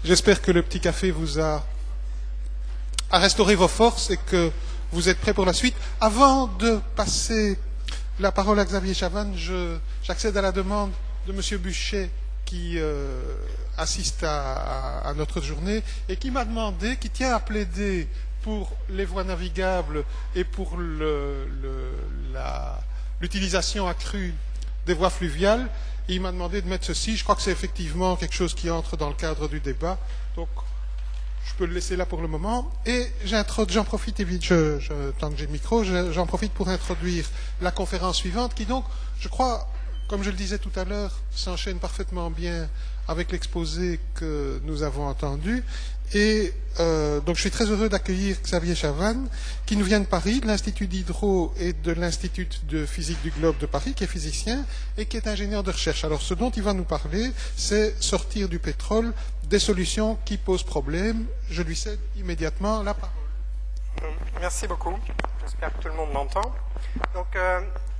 J'espère que le petit café vous a restauré vos forces et que vous êtes prêts pour la suite. Avant de passer la parole à Xavier Chavannes, j'accède à la demande de M. Buchet qui assiste à notre journée et qui m'a demandé, qui tient à plaider pour les voies navigables et pour l'utilisation accrue des voies fluviales. Et il m'a demandé de mettre ceci. Je crois que c'est effectivement quelque chose qui entre dans le cadre du débat. Donc, je peux le laisser là pour le moment. Et j'en profite, et vite, tant que j'ai le micro, j'en profite pour introduire la conférence suivante qui donc, je crois, comme je le disais tout à l'heure, s'enchaîne parfaitement bien avec l'exposé que nous avons entendu. Et donc je suis très heureux d'accueillir Xavier Chavannes, qui nous vient de Paris, de l'Institut d'Hydro et de l'Institut de Physique du Globe de Paris, qui est physicien et qui est ingénieur de recherche. Alors ce dont il va nous parler, c'est sortir du pétrole des solutions qui posent problème. Je lui cède immédiatement la parole. Merci beaucoup. J'espère que tout le monde m'entend. Donc,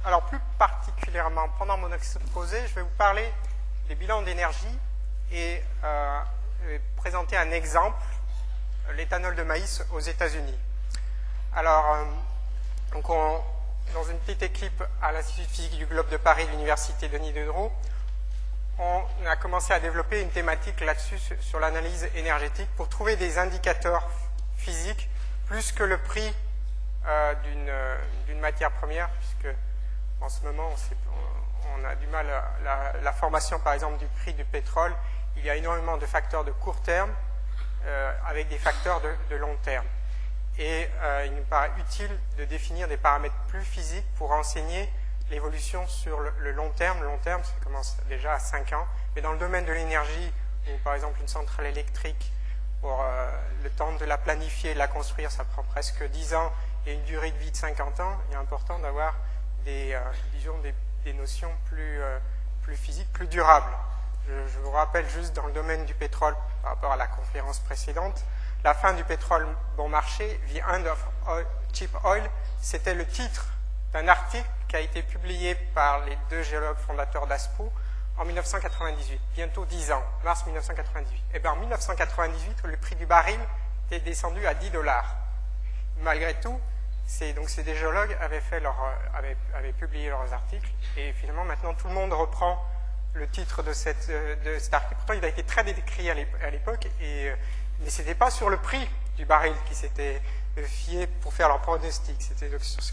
alors plus particulièrement, pendant mon exposé, je vais vous parler des bilans d'énergie et présenter un exemple, l'éthanol de maïs aux États-Unis. Alors, dans une petite équipe à l'Institut de Physique du Globe de Paris, l'Université Denis Diderot, on a commencé à développer une thématique là-dessus sur l'analyse énergétique pour trouver des indicateurs physiques plus que le prix d'une matière première, puisque en ce moment on a du mal à la formation par exemple du prix du pétrole. Il y a énormément de facteurs de court terme avec des facteurs de long terme. Et il nous paraît utile de définir des paramètres plus physiques pour enseigner l'évolution sur le long terme. Le long terme, ça commence déjà à 5 ans. Mais dans le domaine de l'énergie, où par exemple une centrale électrique, pour le temps de la planifier et de la construire, ça prend presque 10 ans et une durée de vie de 50 ans, il est important d'avoir des notions plus physiques, plus durables. Je vous rappelle juste dans le domaine du pétrole, par rapport à la conférence précédente, la fin du pétrole bon marché, The End of Cheap Oil, c'était le titre d'un article qui a été publié par les deux géologues fondateurs d'ASPO en 1998, bientôt 10 ans, mars 1998. Et bien en 1998, le prix du baril était descendu à $10. Malgré tout, ces deux géologues avaient publié leurs articles et finalement maintenant tout le monde reprend le titre de cet article. Pourtant, il a été très décrit à l'époque, mais ce n'était pas sur le prix du baril qui s'était fié pour faire leur pronostic. C'était sur ce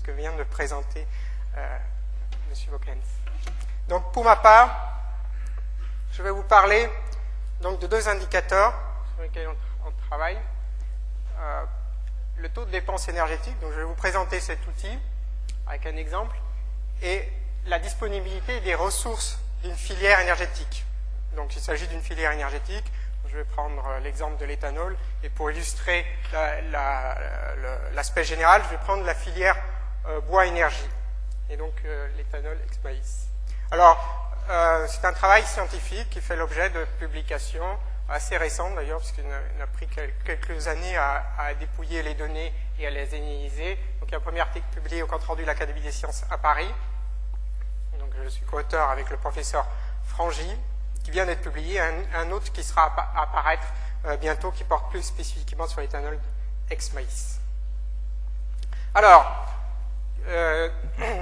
que vient de présenter M. Vauclence. Donc, pour ma part, je vais vous parler donc, de deux indicateurs sur lesquels on travaille. Le taux de dépense énergétique, donc je vais vous présenter cet outil avec un exemple, et la disponibilité des ressources d'une filière énergétique. Donc il s'agit d'une filière énergétique. Je vais prendre l'exemple de l'éthanol et pour illustrer l'aspect général, je vais prendre la filière bois-énergie et donc l'éthanol ex-maïs. Alors, c'est un travail scientifique qui fait l'objet de publications assez récentes d'ailleurs, puisqu'il a pris quelques années à dépouiller les données et à les analyser. Donc il y a un premier article publié au compte-rendu de l'Académie des sciences à Paris. Donc, je suis co-auteur avec le professeur Frangy, qui vient d'être publié, un autre qui sera à apparaître bientôt, qui porte plus spécifiquement sur l'éthanol ex-maïs. Alors,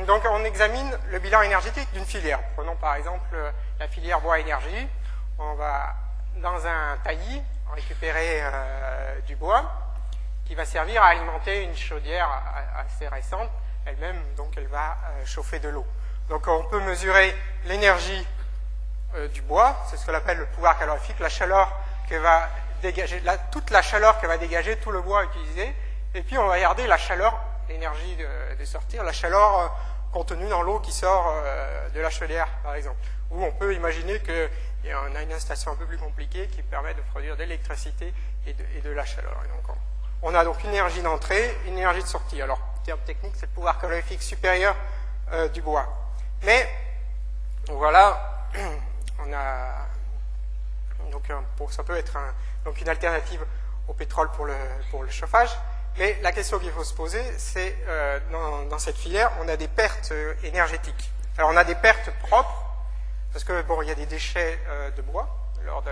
donc on examine le bilan énergétique d'une filière. Prenons par exemple la filière bois-énergie. On va, dans un taillis, récupérer du bois qui va servir à alimenter une chaudière assez récente. Elle-même, donc, elle va chauffer de l'eau. Donc on peut mesurer l'énergie du bois, c'est ce qu'on appelle le pouvoir calorifique, la chaleur que va dégager, toute la chaleur que va dégager tout le bois utilisé, et puis on va regarder la chaleur, l'énergie de sortir, la chaleur contenue dans l'eau qui sort de la chaudière, par exemple. Ou on peut imaginer qu'on a une installation un peu plus compliquée qui permet de produire de l'électricité et de la chaleur. Et donc on a donc une énergie d'entrée, une énergie de sortie. Alors, terme technique, c'est le pouvoir calorifique supérieur du bois. Mais, voilà, on a, donc ça peut être donc une alternative au pétrole pour le chauffage. Mais la question qu'il faut se poser, c'est dans cette filière, on a des pertes énergétiques. Alors on a des pertes propres, parce que bon, il y a des déchets de bois lors de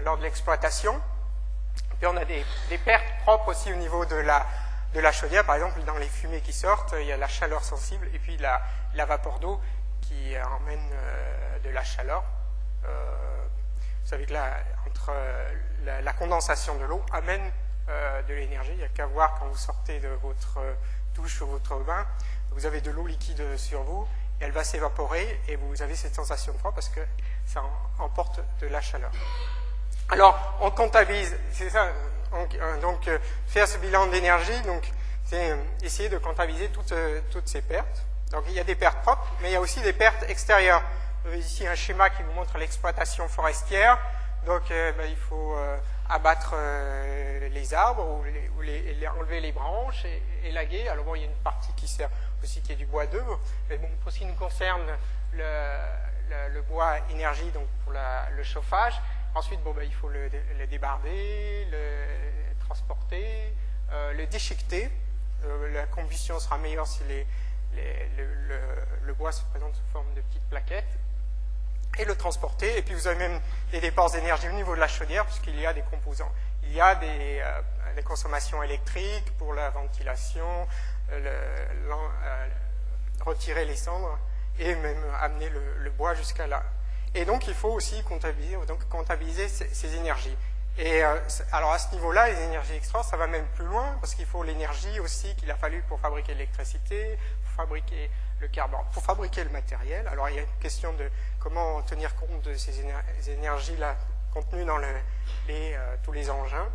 lors de l'exploitation. Puis on a des pertes propres aussi au niveau de la chaudière. Par exemple, dans les fumées qui sortent, il y a la chaleur sensible et puis la vapeur d'eau qui emmène de la chaleur. Vous savez que entre la condensation de l'eau amène de l'énergie. Il n'y a qu'à voir quand vous sortez de votre douche ou votre bain, vous avez de l'eau liquide sur vous, et elle va s'évaporer et vous avez cette sensation de froid parce que ça emporte de la chaleur. Alors, on comptabilise, c'est ça, donc faire ce bilan d'énergie, donc c'est essayer de comptabiliser toutes ces pertes. Donc il y a des pertes propres, mais il y a aussi des pertes extérieures. Vous avez ici un schéma qui vous montre l'exploitation forestière. Donc il faut abattre les arbres ou enlever les branches et élaguer. Alors bon, il y a une partie qui sert aussi qui est du bois d'œuvre, mais bon, pour ce qui nous concerne, le bois énergie donc pour le chauffage. Ensuite, il faut le débarder, le transporter, le déchiqueter. La combustion sera meilleure si le bois se présente sous forme de petites plaquettes. Et le transporter. Et puis vous avez même des dépenses d'énergie au niveau de la chaudière, puisqu'il y a des composants. Il y a des consommations électriques pour la ventilation, retirer les cendres et même amener le bois jusqu'à là. Et donc, il faut aussi comptabiliser ces énergies. Et alors, à ce niveau-là, les énergies extra, ça va même plus loin, parce qu'il faut l'énergie aussi qu'il a fallu pour fabriquer l'électricité, pour fabriquer le carburant, pour fabriquer le matériel. Alors, il y a une question de comment tenir compte de ces énergies-là contenues dans tous les engins,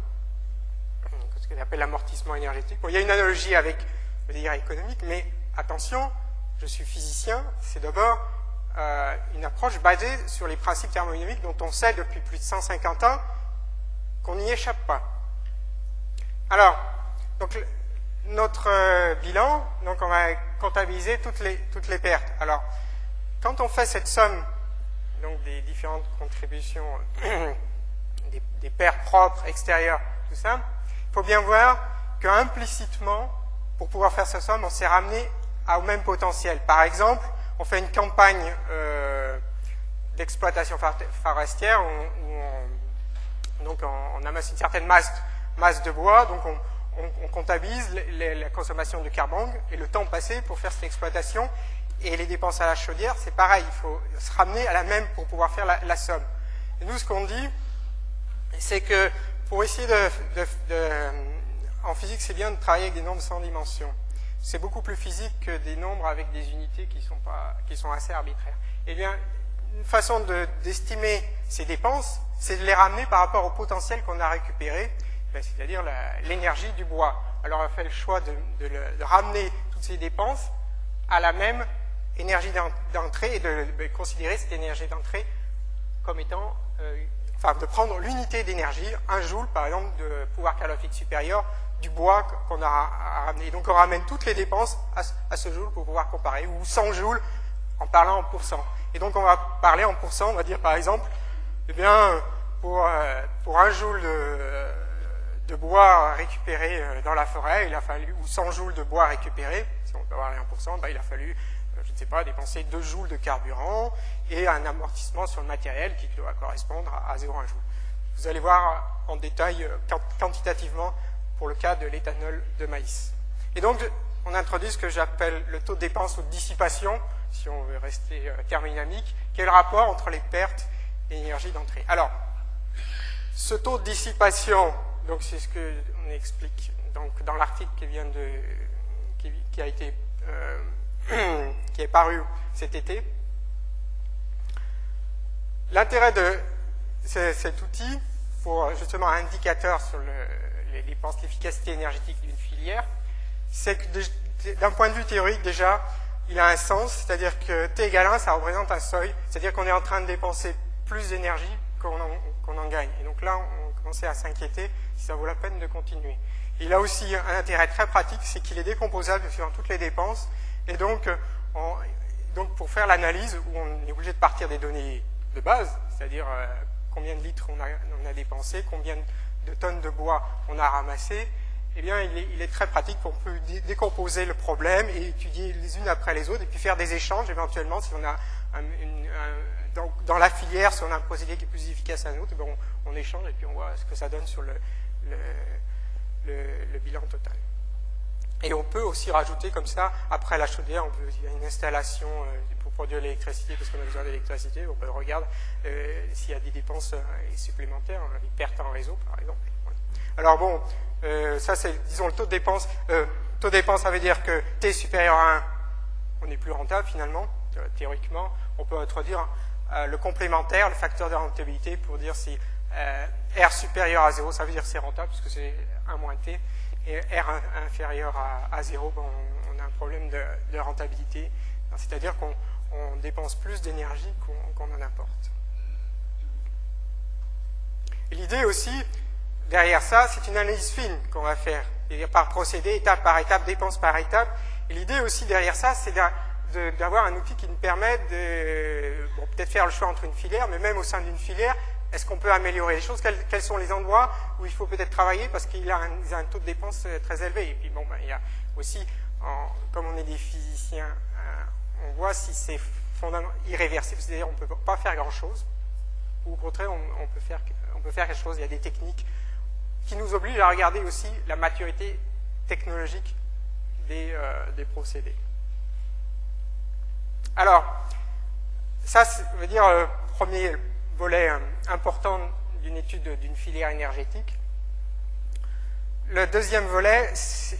ce qu'on appelle l'amortissement énergétique. Bon, il y a une analogie avec le délire économique, mais attention, je suis physicien, c'est d'abord une approche basée sur les principes thermodynamiques dont on sait depuis plus de 150 ans qu'on n'y échappe pas. Alors, donc, notre bilan, donc on va comptabiliser toutes les pertes. Alors, quand on fait cette somme donc des différentes contributions, des pertes propres, extérieures, tout ça, il faut bien voir qu'implicitement, pour pouvoir faire cette somme, on s'est ramené au même potentiel. Par exemple, on fait une campagne d'exploitation forestière où on amasse une certaine masse de bois, donc on comptabilise la consommation de carbone et le temps passé pour faire cette exploitation, et les dépenses à la chaudière, c'est pareil, il faut se ramener à la même pour pouvoir faire la somme. Et nous, ce qu'on dit, c'est que pour essayer en physique, c'est bien de travailler avec des nombres sans dimension. C'est beaucoup plus physique que des nombres avec des unités qui sont assez arbitraires. Eh bien, une façon d'estimer ces dépenses, c'est de les ramener par rapport au potentiel qu'on a récupéré, c'est-à-dire l'énergie du bois. Alors, on a fait le choix de ramener toutes ces dépenses à la même énergie d'entrée et de considérer cette énergie d'entrée comme étant, de prendre l'unité d'énergie, 1 joule par exemple de pouvoir calorifique supérieur du bois qu'on a ramené. Donc on ramène toutes les dépenses à ce joule pour pouvoir comparer, ou 100 joules en parlant en pourcent. Et donc on va parler en pourcent, on va dire par exemple, eh bien, pour 1 joule de bois récupéré dans la forêt, il a fallu, ou 100 joules de bois récupéré, si on peut parler en pourcent, il a fallu, je ne sais pas, dépenser 2 joules de carburant et un amortissement sur le matériel qui doit correspondre à 0,1 joule. Vous allez voir en détail quantitativement pour le cas de l'éthanol de maïs. Et donc, on introduit ce que j'appelle le taux de dépense ou de dissipation, si on veut rester thermodynamique, qui est le rapport entre les pertes et l'énergie d'entrée. Alors, ce taux de dissipation, donc c'est ce qu'on explique donc, dans l'article qui est paru cet été. L'intérêt de cet outil, pour justement un indicateur sur les dépenses, l'efficacité énergétique d'une filière, c'est que d'un point de vue théorique, déjà, il a un sens, c'est-à-dire que T égale 1, ça représente un seuil, c'est-à-dire qu'on est en train de dépenser plus d'énergie qu'on en gagne. Et donc là, on commençait à s'inquiéter si ça vaut la peine de continuer. Il a aussi un intérêt très pratique, c'est qu'il est décomposable suivant toutes les dépenses, et donc pour faire l'analyse, où on est obligé de partir des données de base, c'est-à-dire combien de litres on a dépensé, combien de tonnes de bois on a ramassé, eh bien, il est très pratique pour décomposer le problème et étudier les unes après les autres, et puis faire des échanges éventuellement si on a dans la filière, si on a un procédé qui est plus efficace à un autre, ben on échange et puis on voit ce que ça donne sur le bilan total. Et on peut aussi rajouter comme ça, après la chaudière, il y a une installation pour produire l'électricité, parce qu'on a besoin d'électricité, on regarde s'il y a des dépenses supplémentaires, des pertes en réseau, par exemple. Voilà. Alors bon, ça c'est, disons, le taux de dépense. Taux de dépense, ça veut dire que T supérieur à 1, on est plus rentable finalement, théoriquement. On peut introduire le complémentaire, le facteur de rentabilité, pour dire si R supérieur à 0, ça veut dire que c'est rentable, puisque c'est 1 moins T, et R inférieur à 0, ben, on a un problème de rentabilité, c'est-à-dire qu'on dépense plus d'énergie qu'on en apporte. L'idée aussi, derrière ça, c'est une analyse fine qu'on va faire, c'est-à-dire par procédé, étape par étape, dépense par étape. Et l'idée aussi derrière ça, c'est d'avoir un outil qui nous permet de peut-être faire le choix entre une filière, mais même au sein d'une filière, est-ce qu'on peut améliorer les choses? Quels sont les endroits où il faut peut-être travailler parce qu'il a un taux de dépense très élevé? Et puis bon, ben, il y a aussi, comme on est des physiciens, on voit si c'est fondamentalement irréversible, c'est-à-dire on ne peut pas faire grand-chose, ou au contraire, on peut faire quelque chose. Il y a des techniques qui nous obligent à regarder aussi la maturité technologique des procédés. Alors, ça veut dire le premier volet important d'une étude d'une filière énergétique. Le deuxième volet,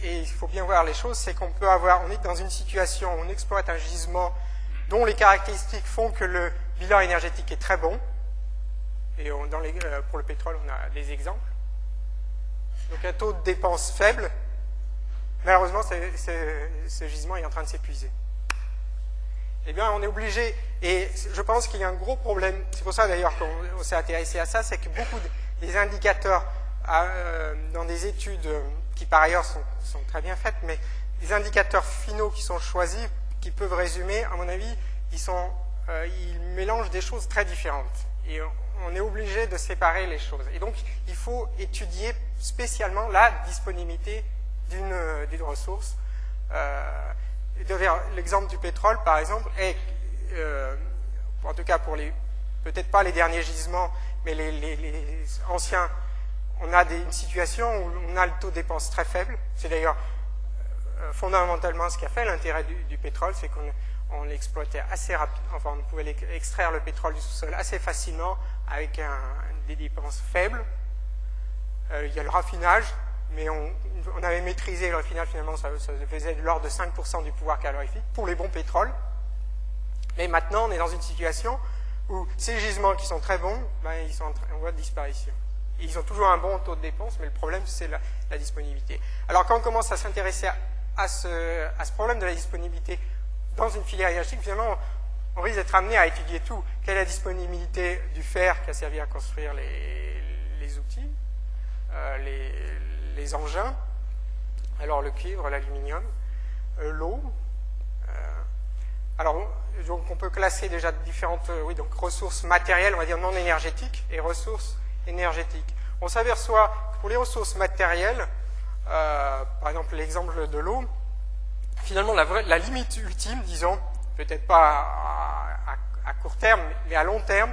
et il faut bien voir les choses, c'est qu'on peut avoir, on est dans une situation où on exploite un gisement dont les caractéristiques font que le bilan énergétique est très bon. Et pour le pétrole, on a des exemples. Donc un taux de dépense faible. Malheureusement, ce gisement est en train de s'épuiser. Eh bien, on est obligé, et je pense qu'il y a un gros problème, c'est pour ça d'ailleurs qu'on s'est intéressé à ça, c'est que beaucoup des indicateurs dans des études qui par ailleurs sont très bien faites, mais les indicateurs finaux qui sont choisis, qui peuvent résumer, à mon avis, ils mélangent des choses très différentes. Et on est obligé de séparer les choses. Et donc, il faut étudier spécialement la disponibilité d'une ressource. L'exemple du pétrole, par exemple, est, en tout cas pour peut-être pas les derniers gisements, mais les anciens, on a une situation où on a le taux de dépense très faible. C'est d'ailleurs fondamentalement ce qui a fait l'intérêt du pétrole, c'est qu'on l'exploitait assez rapidement, enfin on pouvait extraire le pétrole du sous-sol assez facilement avec des dépenses faibles. Il y a le raffinage, mais on avait maîtrisé le raffinage, finalement ça faisait de l'ordre de 5% du pouvoir calorifique pour les bons pétroles. Mais maintenant on est dans une situation où ces gisements qui sont très bons, ben, ils sont en voie de disparition. Et ils ont toujours un bon taux de dépense, mais le problème c'est la disponibilité. Alors quand on commence à s'intéresser à ce problème de la disponibilité dans une filière énergétique, finalement on risque d'être amené à étudier tout. Quelle est la disponibilité du fer qui a servi à construire les outils, les engins, alors le cuivre, l'aluminium, l'eau. Alors, donc on peut classer déjà différentes donc ressources matérielles, on va dire non énergétiques, et ressources énergétiques. On s'aperçoit que pour les ressources matérielles, par exemple l'exemple de l'eau, finalement la limite ultime, disons, peut-être pas à court terme, mais à long terme,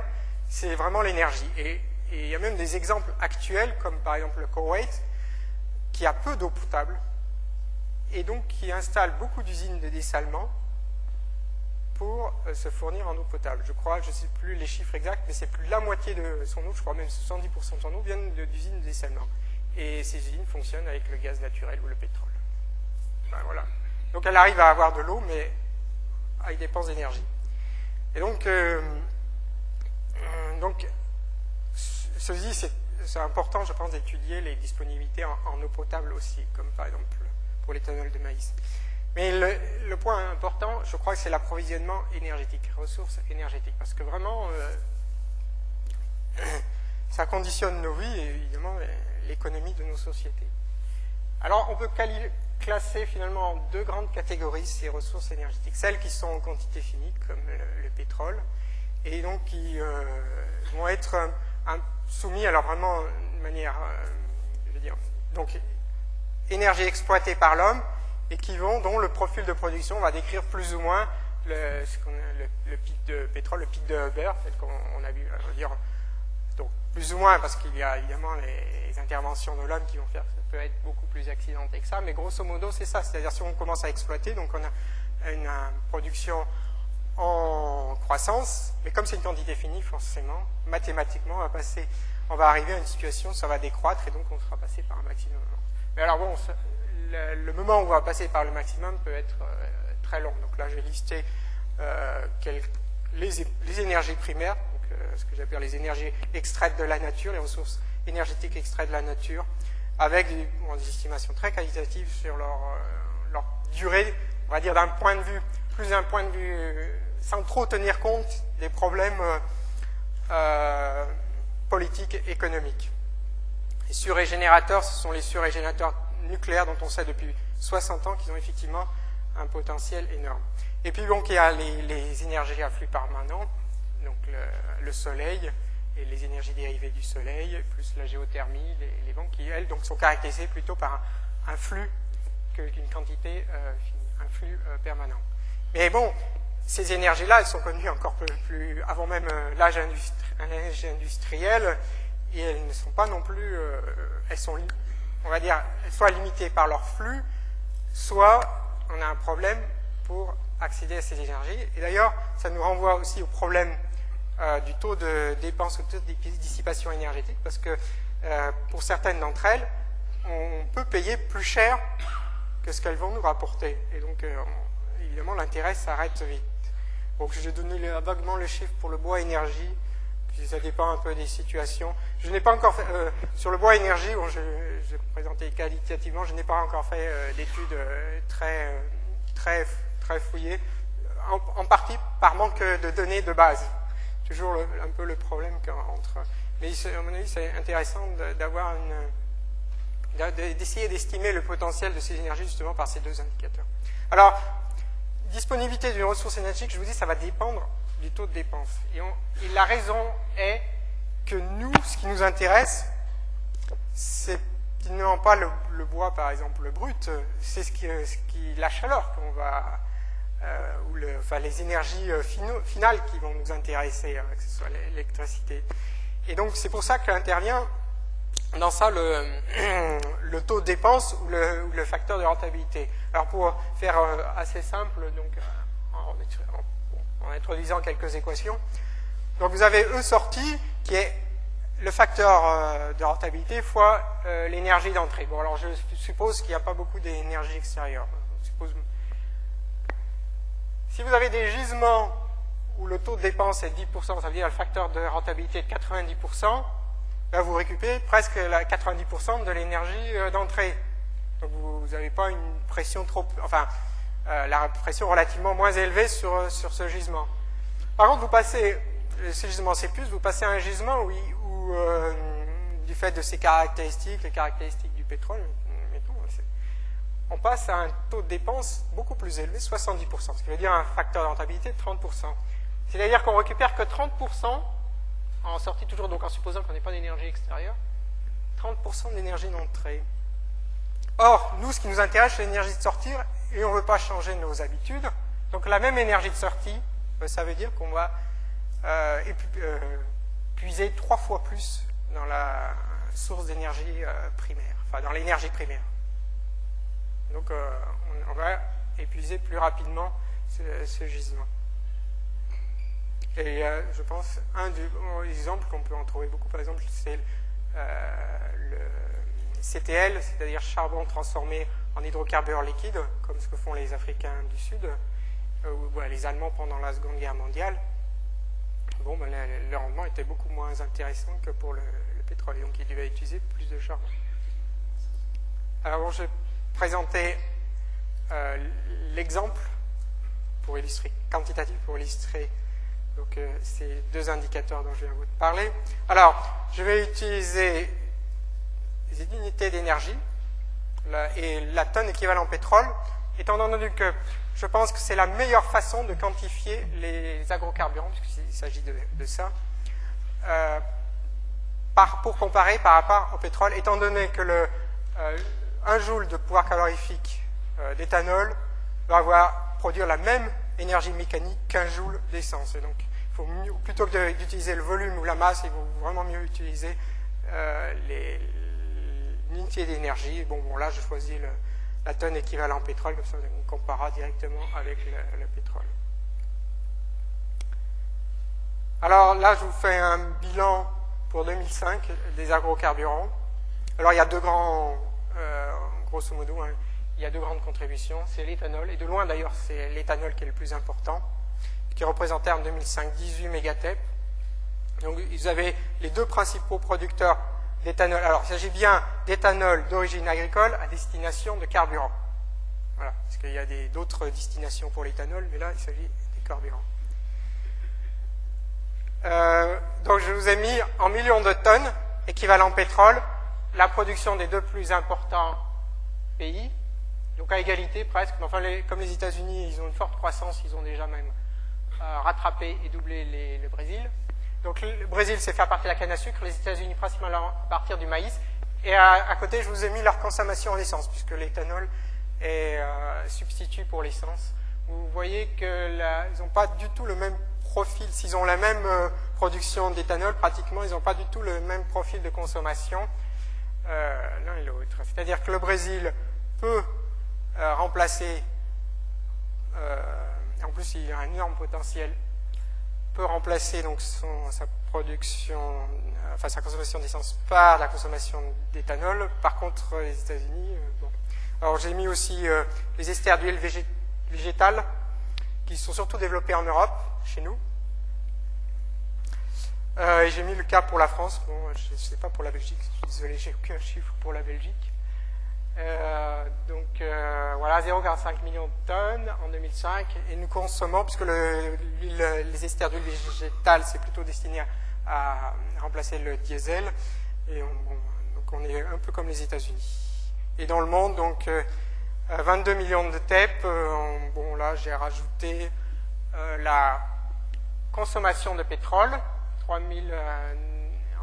c'est vraiment l'énergie. Et il y a même des exemples actuels, comme par exemple le Koweït, qui a peu d'eau potable, et donc qui installe beaucoup d'usines de dessalement pour se fournir en eau potable. Je crois, je ne sais plus les chiffres exacts, mais c'est plus de la moitié de son eau, je crois même 70% de son eau viennent d'usines de dessalement. Et ces usines fonctionnent avec le gaz naturel ou le pétrole. Ben voilà. Donc elle arrive à avoir de l'eau, mais avec des dépenses d'énergie. Et donc ceci, c'est important, je pense, d'étudier les disponibilités en eau potable aussi, comme par exemple pour l'éthanol de maïs. Mais le point important, je crois que c'est l'approvisionnement énergétique, ressources énergétiques, parce que vraiment, ça conditionne nos vies et évidemment l'économie de nos sociétés. Alors, on peut classer finalement en deux grandes catégories ces ressources énergétiques. Celles qui sont en quantité finie, comme le pétrole, et donc qui vont être soumis, alors vraiment de manière, je veux dire, donc énergie exploitée par l'homme, et dont le profil de production va décrire plus ou moins le pic de pétrole, le pic de Huber, qu'on a vu, dire, donc plus ou moins, parce qu'il y a évidemment les interventions de l'homme qui vont faire, ça peut être beaucoup plus accidenté que ça, mais grosso modo, c'est ça. C'est-à-dire, si on commence à exploiter, donc on a une production en croissance, mais comme c'est une quantité finie, forcément, mathématiquement, on va arriver à une situation où ça va décroître, et donc on sera passé par un maximum. Mais alors bon, le moment où on va passer par le maximum peut être très long. Donc là, j'ai listé les énergies primaires, donc, ce que j'appelle les énergies extraites de la nature, les ressources énergétiques extraites de la nature, avec des estimations très qualitatives sur leur durée, on va dire d'un point de vue, plus d'un point de vue, sans trop tenir compte des problèmes politiques et économiques. Les surrégénérateurs, ce sont les surrégénérateurs nucléaires dont on sait depuis 60 ans qu'ils ont effectivement un potentiel énorme. Et puis donc il y a les énergies à flux permanent, donc le soleil et les énergies dérivées du soleil, plus la géothermie, les vents qui, elles, donc, sont caractérisées plutôt par un flux qu'une quantité finie, un flux permanent. Mais bon, ces énergies-là, elles sont connues encore plus avant même l'âge industriel, et elles ne sont pas non plus, elles sont, on va dire, soit limitées par leur flux, soit on a un problème pour accéder à ces énergies. Et d'ailleurs, ça nous renvoie aussi au problème du taux de dépense, au taux de dissipation énergétique, parce que pour certaines d'entre elles, on peut payer plus cher que ce qu'elles vont nous rapporter. Et donc, évidemment, l'intérêt s'arrête vite. Donc, je vais donner vaguement le chiffre pour le bois énergie, puis ça dépend un peu des situations. Je n'ai pas encore fait, sur le bois énergie, bon, je vais présenter qualitativement, je n'ai pas encore fait d'études très fouillées, en partie par manque de données de base. Toujours un peu le problème entre... Mais à mon avis, c'est intéressant d'avoir d'essayer d'estimer le potentiel de ces énergies justement par ces deux indicateurs. Alors, disponibilité d'une ressource énergétique, je vous dis, ça va dépendre du taux de dépense. Et la raison est que nous, ce qui nous intéresse, c'est finalement pas le bois, par exemple, le brut, c'est la chaleur qu'on va... enfin, les énergies finales qui vont nous intéresser, que ce soit l'électricité. Et donc, c'est pour ça qu'intervient dans ça le taux de dépense ou le facteur de rentabilité. Alors, pour faire assez simple, donc, en introduisant quelques équations, donc vous avez E sorti qui est le facteur de rentabilité fois l'énergie d'entrée. Bon, alors je suppose qu'il n'y a pas beaucoup d'énergie extérieure. Si vous avez des gisements où le taux de dépense est 10%, ça veut dire le facteur de rentabilité de 90%, là vous récupérez presque 90% de l'énergie d'entrée. Donc vous n'avez pas une pression trop... Enfin, la pression relativement moins élevée sur ce gisement. Par contre, vous passez, ce gisement C+, vous passez à un gisement où du fait de ses caractéristiques, les caractéristiques du pétrole, mettons, on passe à un taux de dépense beaucoup plus élevé, 70%, ce qui veut dire un facteur de rentabilité de 30%. C'est-à-dire qu'on récupère que 30%, en sortie toujours, donc en supposant qu'on n'ait pas d'énergie extérieure, 30% d'énergie d'entrée. Or, nous, ce qui nous intéresse, c'est l'énergie de sortie, et on ne veut pas changer nos habitudes. Donc la même énergie de sortie, ça veut dire qu'on va puiser 3 fois plus dans la source d'énergie primaire, enfin dans l'énergie primaire. Donc on va épuiser plus rapidement ce gisement. Et je pense, un des exemples qu'on peut en trouver beaucoup, par exemple, c'est le CTL, c'est-à-dire charbon transformé en hydrocarbures liquides, comme ce que font les Africains du Sud, ou les Allemands pendant la Seconde Guerre mondiale. Bon, ben, le rendement était beaucoup moins intéressant que pour le pétrole, donc ils devaient utiliser plus de charbon. Alors bon, je vais présenter l'exemple pour illustrer, quantitatif pour illustrer donc, ces deux indicateurs dont je viens vous parler. Alors, je vais utiliser les unités d'énergie et la tonne équivalent pétrole, étant donné que je pense que c'est la meilleure façon de quantifier les agrocarburants, puisqu'il s'agit de ça, pour comparer par rapport au pétrole, étant donné que 1 joule de pouvoir calorifique d'éthanol va produire la même énergie mécanique qu'un joule d'essence. Et donc, il plutôt que d'utiliser le volume ou la masse, il vaut vraiment mieux utiliser l'unité d'énergie. Bon, là, je choisis la tonne équivalent pétrole, comme ça on comparera directement avec le pétrole. Alors là, je vous fais un bilan pour 2005 des agrocarburants. Alors il y a deux grands, grosso modo, hein, il y a deux grandes contributions, c'est l'éthanol, et de loin d'ailleurs c'est l'éthanol qui est le plus important, qui représentait en 2005 18 mégatep. Donc vous avez les deux principaux producteurs d'éthanol. Alors il s'agit bien d'éthanol d'origine agricole à destination de carburant. Voilà, parce qu'il y a d'autres destinations pour l'éthanol, mais là il s'agit des carburants. Donc je vous ai mis en millions de tonnes, équivalent pétrole, la production des deux plus importants pays, donc à égalité presque, mais enfin comme les États-Unis, ils ont une forte croissance, ils ont déjà même rattrapé et doublé le Brésil. Donc le Brésil, c'est faire partir la canne à sucre, les États-Unis principalement à partir du maïs, et à côté, je vous ai mis leur consommation en essence, puisque l'éthanol est substitut pour l'essence. Vous voyez qu'ils n'ont pas du tout le même profil, s'ils ont la même production d'éthanol, pratiquement, ils n'ont pas du tout le même profil de consommation l'un et l'autre. C'est-à-dire que le Brésil peut remplacer, en plus il a un énorme potentiel, peut remplacer donc sa production, enfin sa consommation d'essence par la consommation d'éthanol. Par contre, les États-Unis, bon. Alors j'ai mis aussi les esters d'huile végétale qui sont surtout développés en Europe, chez nous. Et j'ai mis le cas pour la France, bon, je ne sais pas pour la Belgique, je suis désolé, j'ai aucun chiffre pour la Belgique. Voilà, 0,5 millions de tonnes en 2005, et nous consommons, puisque les esters d'huile végétale, c'est plutôt destiné à remplacer le diesel, et donc on est un peu comme les États-Unis. Et dans le monde, donc 22 millions de TEP, bon là j'ai rajouté la consommation de pétrole, 3000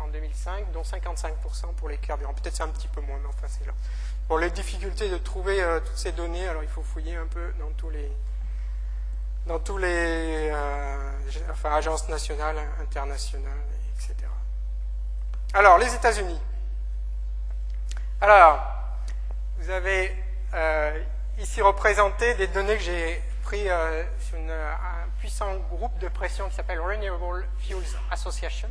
en 2005, dont 55% pour les carburants. Peut-être c'est un petit peu moins, mais enfin c'est là. Bon, les difficultés de trouver toutes ces données, alors il faut fouiller un peu dans tous les enfin, agences nationales, internationales, etc. Alors, les États-Unis. Alors, vous avez ici représenté des données que j'ai prises sur un puissant groupe de pression qui s'appelle Renewable Fuels Association.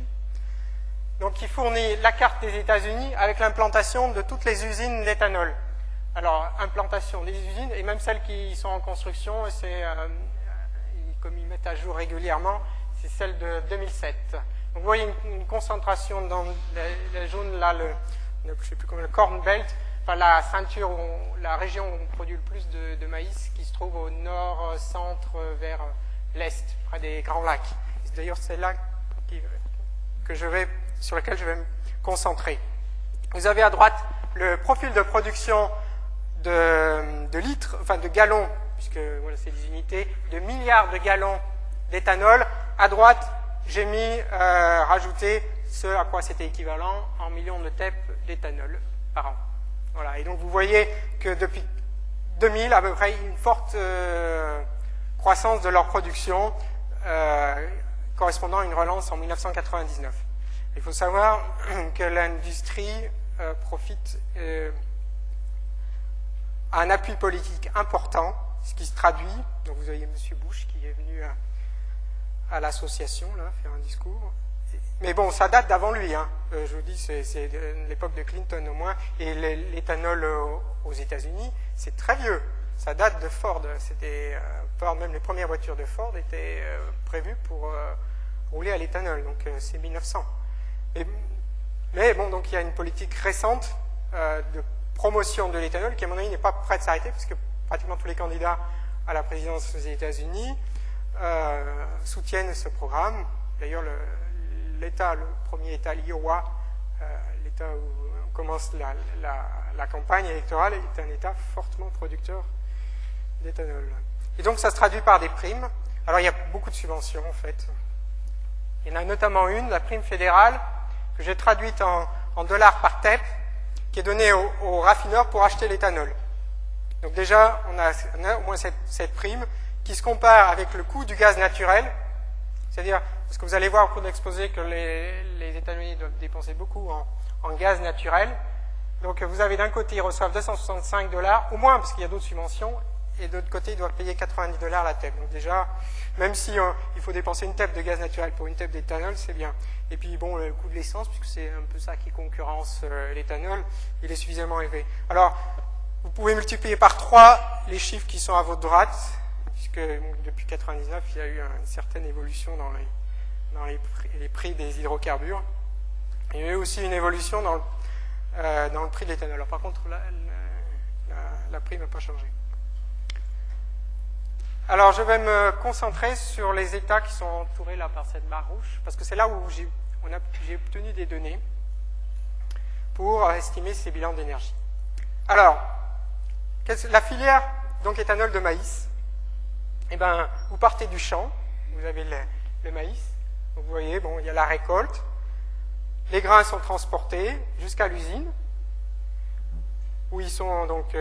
Donc, qui fournit la carte des États-Unis avec l'implantation de toutes les usines d'éthanol. Alors, implantation des usines, et même celles qui sont en construction, c'est, comme ils mettent à jour régulièrement, c'est celle de 2007. Donc, vous voyez une concentration dans la jaune, là, je ne sais plus comment, le Corn Belt, enfin la ceinture, la région où on produit le plus de maïs, qui se trouve au nord-centre vers l'est, près des Grands Lacs. C'est d'ailleurs celle-là sur laquelle je vais me concentrer. Vous avez à droite le profil de production de litres, enfin de gallons, puisque voilà, c'est des unités, de milliards de gallons d'éthanol. À droite, j'ai rajouté ce à quoi c'était équivalent en millions de TEP d'éthanol par an. Voilà. Et donc vous voyez que depuis 2000, à peu près, une forte croissance de leur production, correspondant à une relance en 1999. Il faut savoir que l'industrie profite à un appui politique important, ce qui se traduit, donc vous avez M. Bush qui est venu à l'association, là, faire un discours. Mais bon, ça date d'avant lui, hein. Je vous dis, c'est l'époque de Clinton au moins, et l'éthanol aux États-Unis, c'est très vieux. Ça date de Ford. C'était Ford, même les premières voitures de Ford étaient prévues pour rouler à l'éthanol, donc c'est 1900. Mais bon, donc il y a une politique récente de promotion de l'éthanol qui, à mon avis, n'est pas prête de s'arrêter, puisque pratiquement tous les candidats à la présidence des États-Unis soutiennent ce programme. D'ailleurs, l'État, le premier État, l'Iowa, l'État où commence la campagne électorale, est un État fortement producteur d'éthanol. Et donc, ça se traduit par des primes. Alors, il y a beaucoup de subventions, en fait. Il y en a notamment une, la prime fédérale, que j'ai traduite en dollars par TEP, qui est donnée aux raffineurs pour acheter l'éthanol. Donc déjà, on a au moins cette prime qui se compare avec le coût du gaz naturel. C'est-à-dire, vous parce que vous allez voir au cours de l'exposé que les éthanoliers doivent dépenser beaucoup en gaz naturel. Donc vous avez d'un côté, ils reçoivent 265 $, au moins, parce qu'il y a d'autres subventions, et de l'autre côté, ils doivent payer 90 $ la TEP. Donc déjà, même si il faut dépenser une TEP de gaz naturel pour une TEP d'éthanol, c'est bien. Et puis bon, le coût de l'essence, puisque c'est un peu ça qui concurrence l'éthanol, il est suffisamment élevé. Alors, vous pouvez multiplier par 3 les chiffres qui sont à votre droite, puisque depuis 1999, il y a eu une certaine évolution dans les prix des hydrocarbures. Il y a eu aussi une évolution dans le prix de l'éthanol. Alors par contre, la prix n'a pas changé. Alors je vais me concentrer sur les États qui sont entourés là par cette barre rouge, parce que c'est là où j'ai obtenu des données pour estimer ces bilans d'énergie. Alors, la filière donc éthanol de maïs, eh ben, vous partez du champ, vous avez le maïs, donc vous voyez, bon, il y a la récolte, les grains sont transportés jusqu'à l'usine, où ils sont donc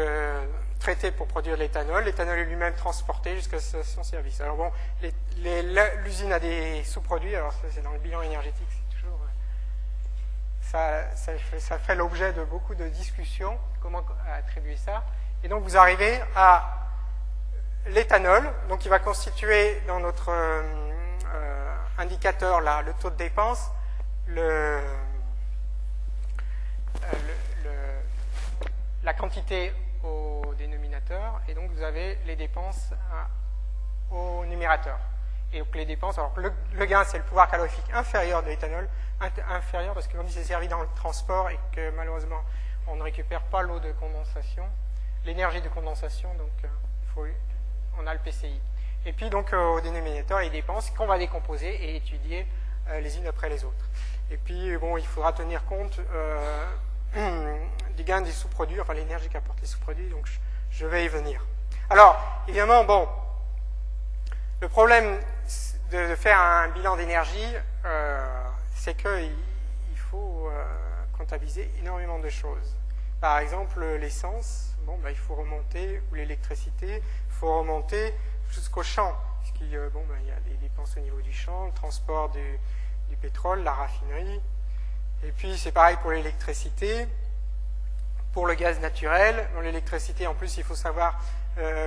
traités pour produire l'éthanol. L'éthanol est lui-même transporté jusqu'à son service. Alors bon, l'usine a des sous-produits, alors c'est dans le bilan énergétique, c'est toujours... Ça fait l'objet de beaucoup de discussions, comment attribuer ça. Et donc vous arrivez à l'éthanol, donc qui va constituer dans notre indicateur là, le taux de dépense, la quantité au dénominateur, et donc vous avez les dépenses au numérateur. Et donc les dépenses, alors le gain c'est le pouvoir calorifique inférieur de l'éthanol, inférieur parce que comme il s'est servi dans le transport et que malheureusement on ne récupère pas l'eau de condensation, l'énergie de condensation, donc on a le PCI. Et puis donc au dénominateur les dépenses qu'on va décomposer et étudier les unes après les autres. Et puis bon, il faudra tenir compte des gains des sous-produits, enfin l'énergie qu'apportent les sous-produits, donc je vais y venir. Alors, évidemment, bon, le problème de faire un bilan d'énergie, c'est qu'il faut comptabiliser énormément de choses. Par exemple, l'essence, bon, il faut remonter, ou l'électricité, il faut remonter jusqu'au champ, puisqu'il y a des dépenses au niveau du champ, le transport du pétrole, la raffinerie. Et puis c'est pareil pour l'électricité, pour le gaz naturel. Dans l'électricité, en plus, il faut savoir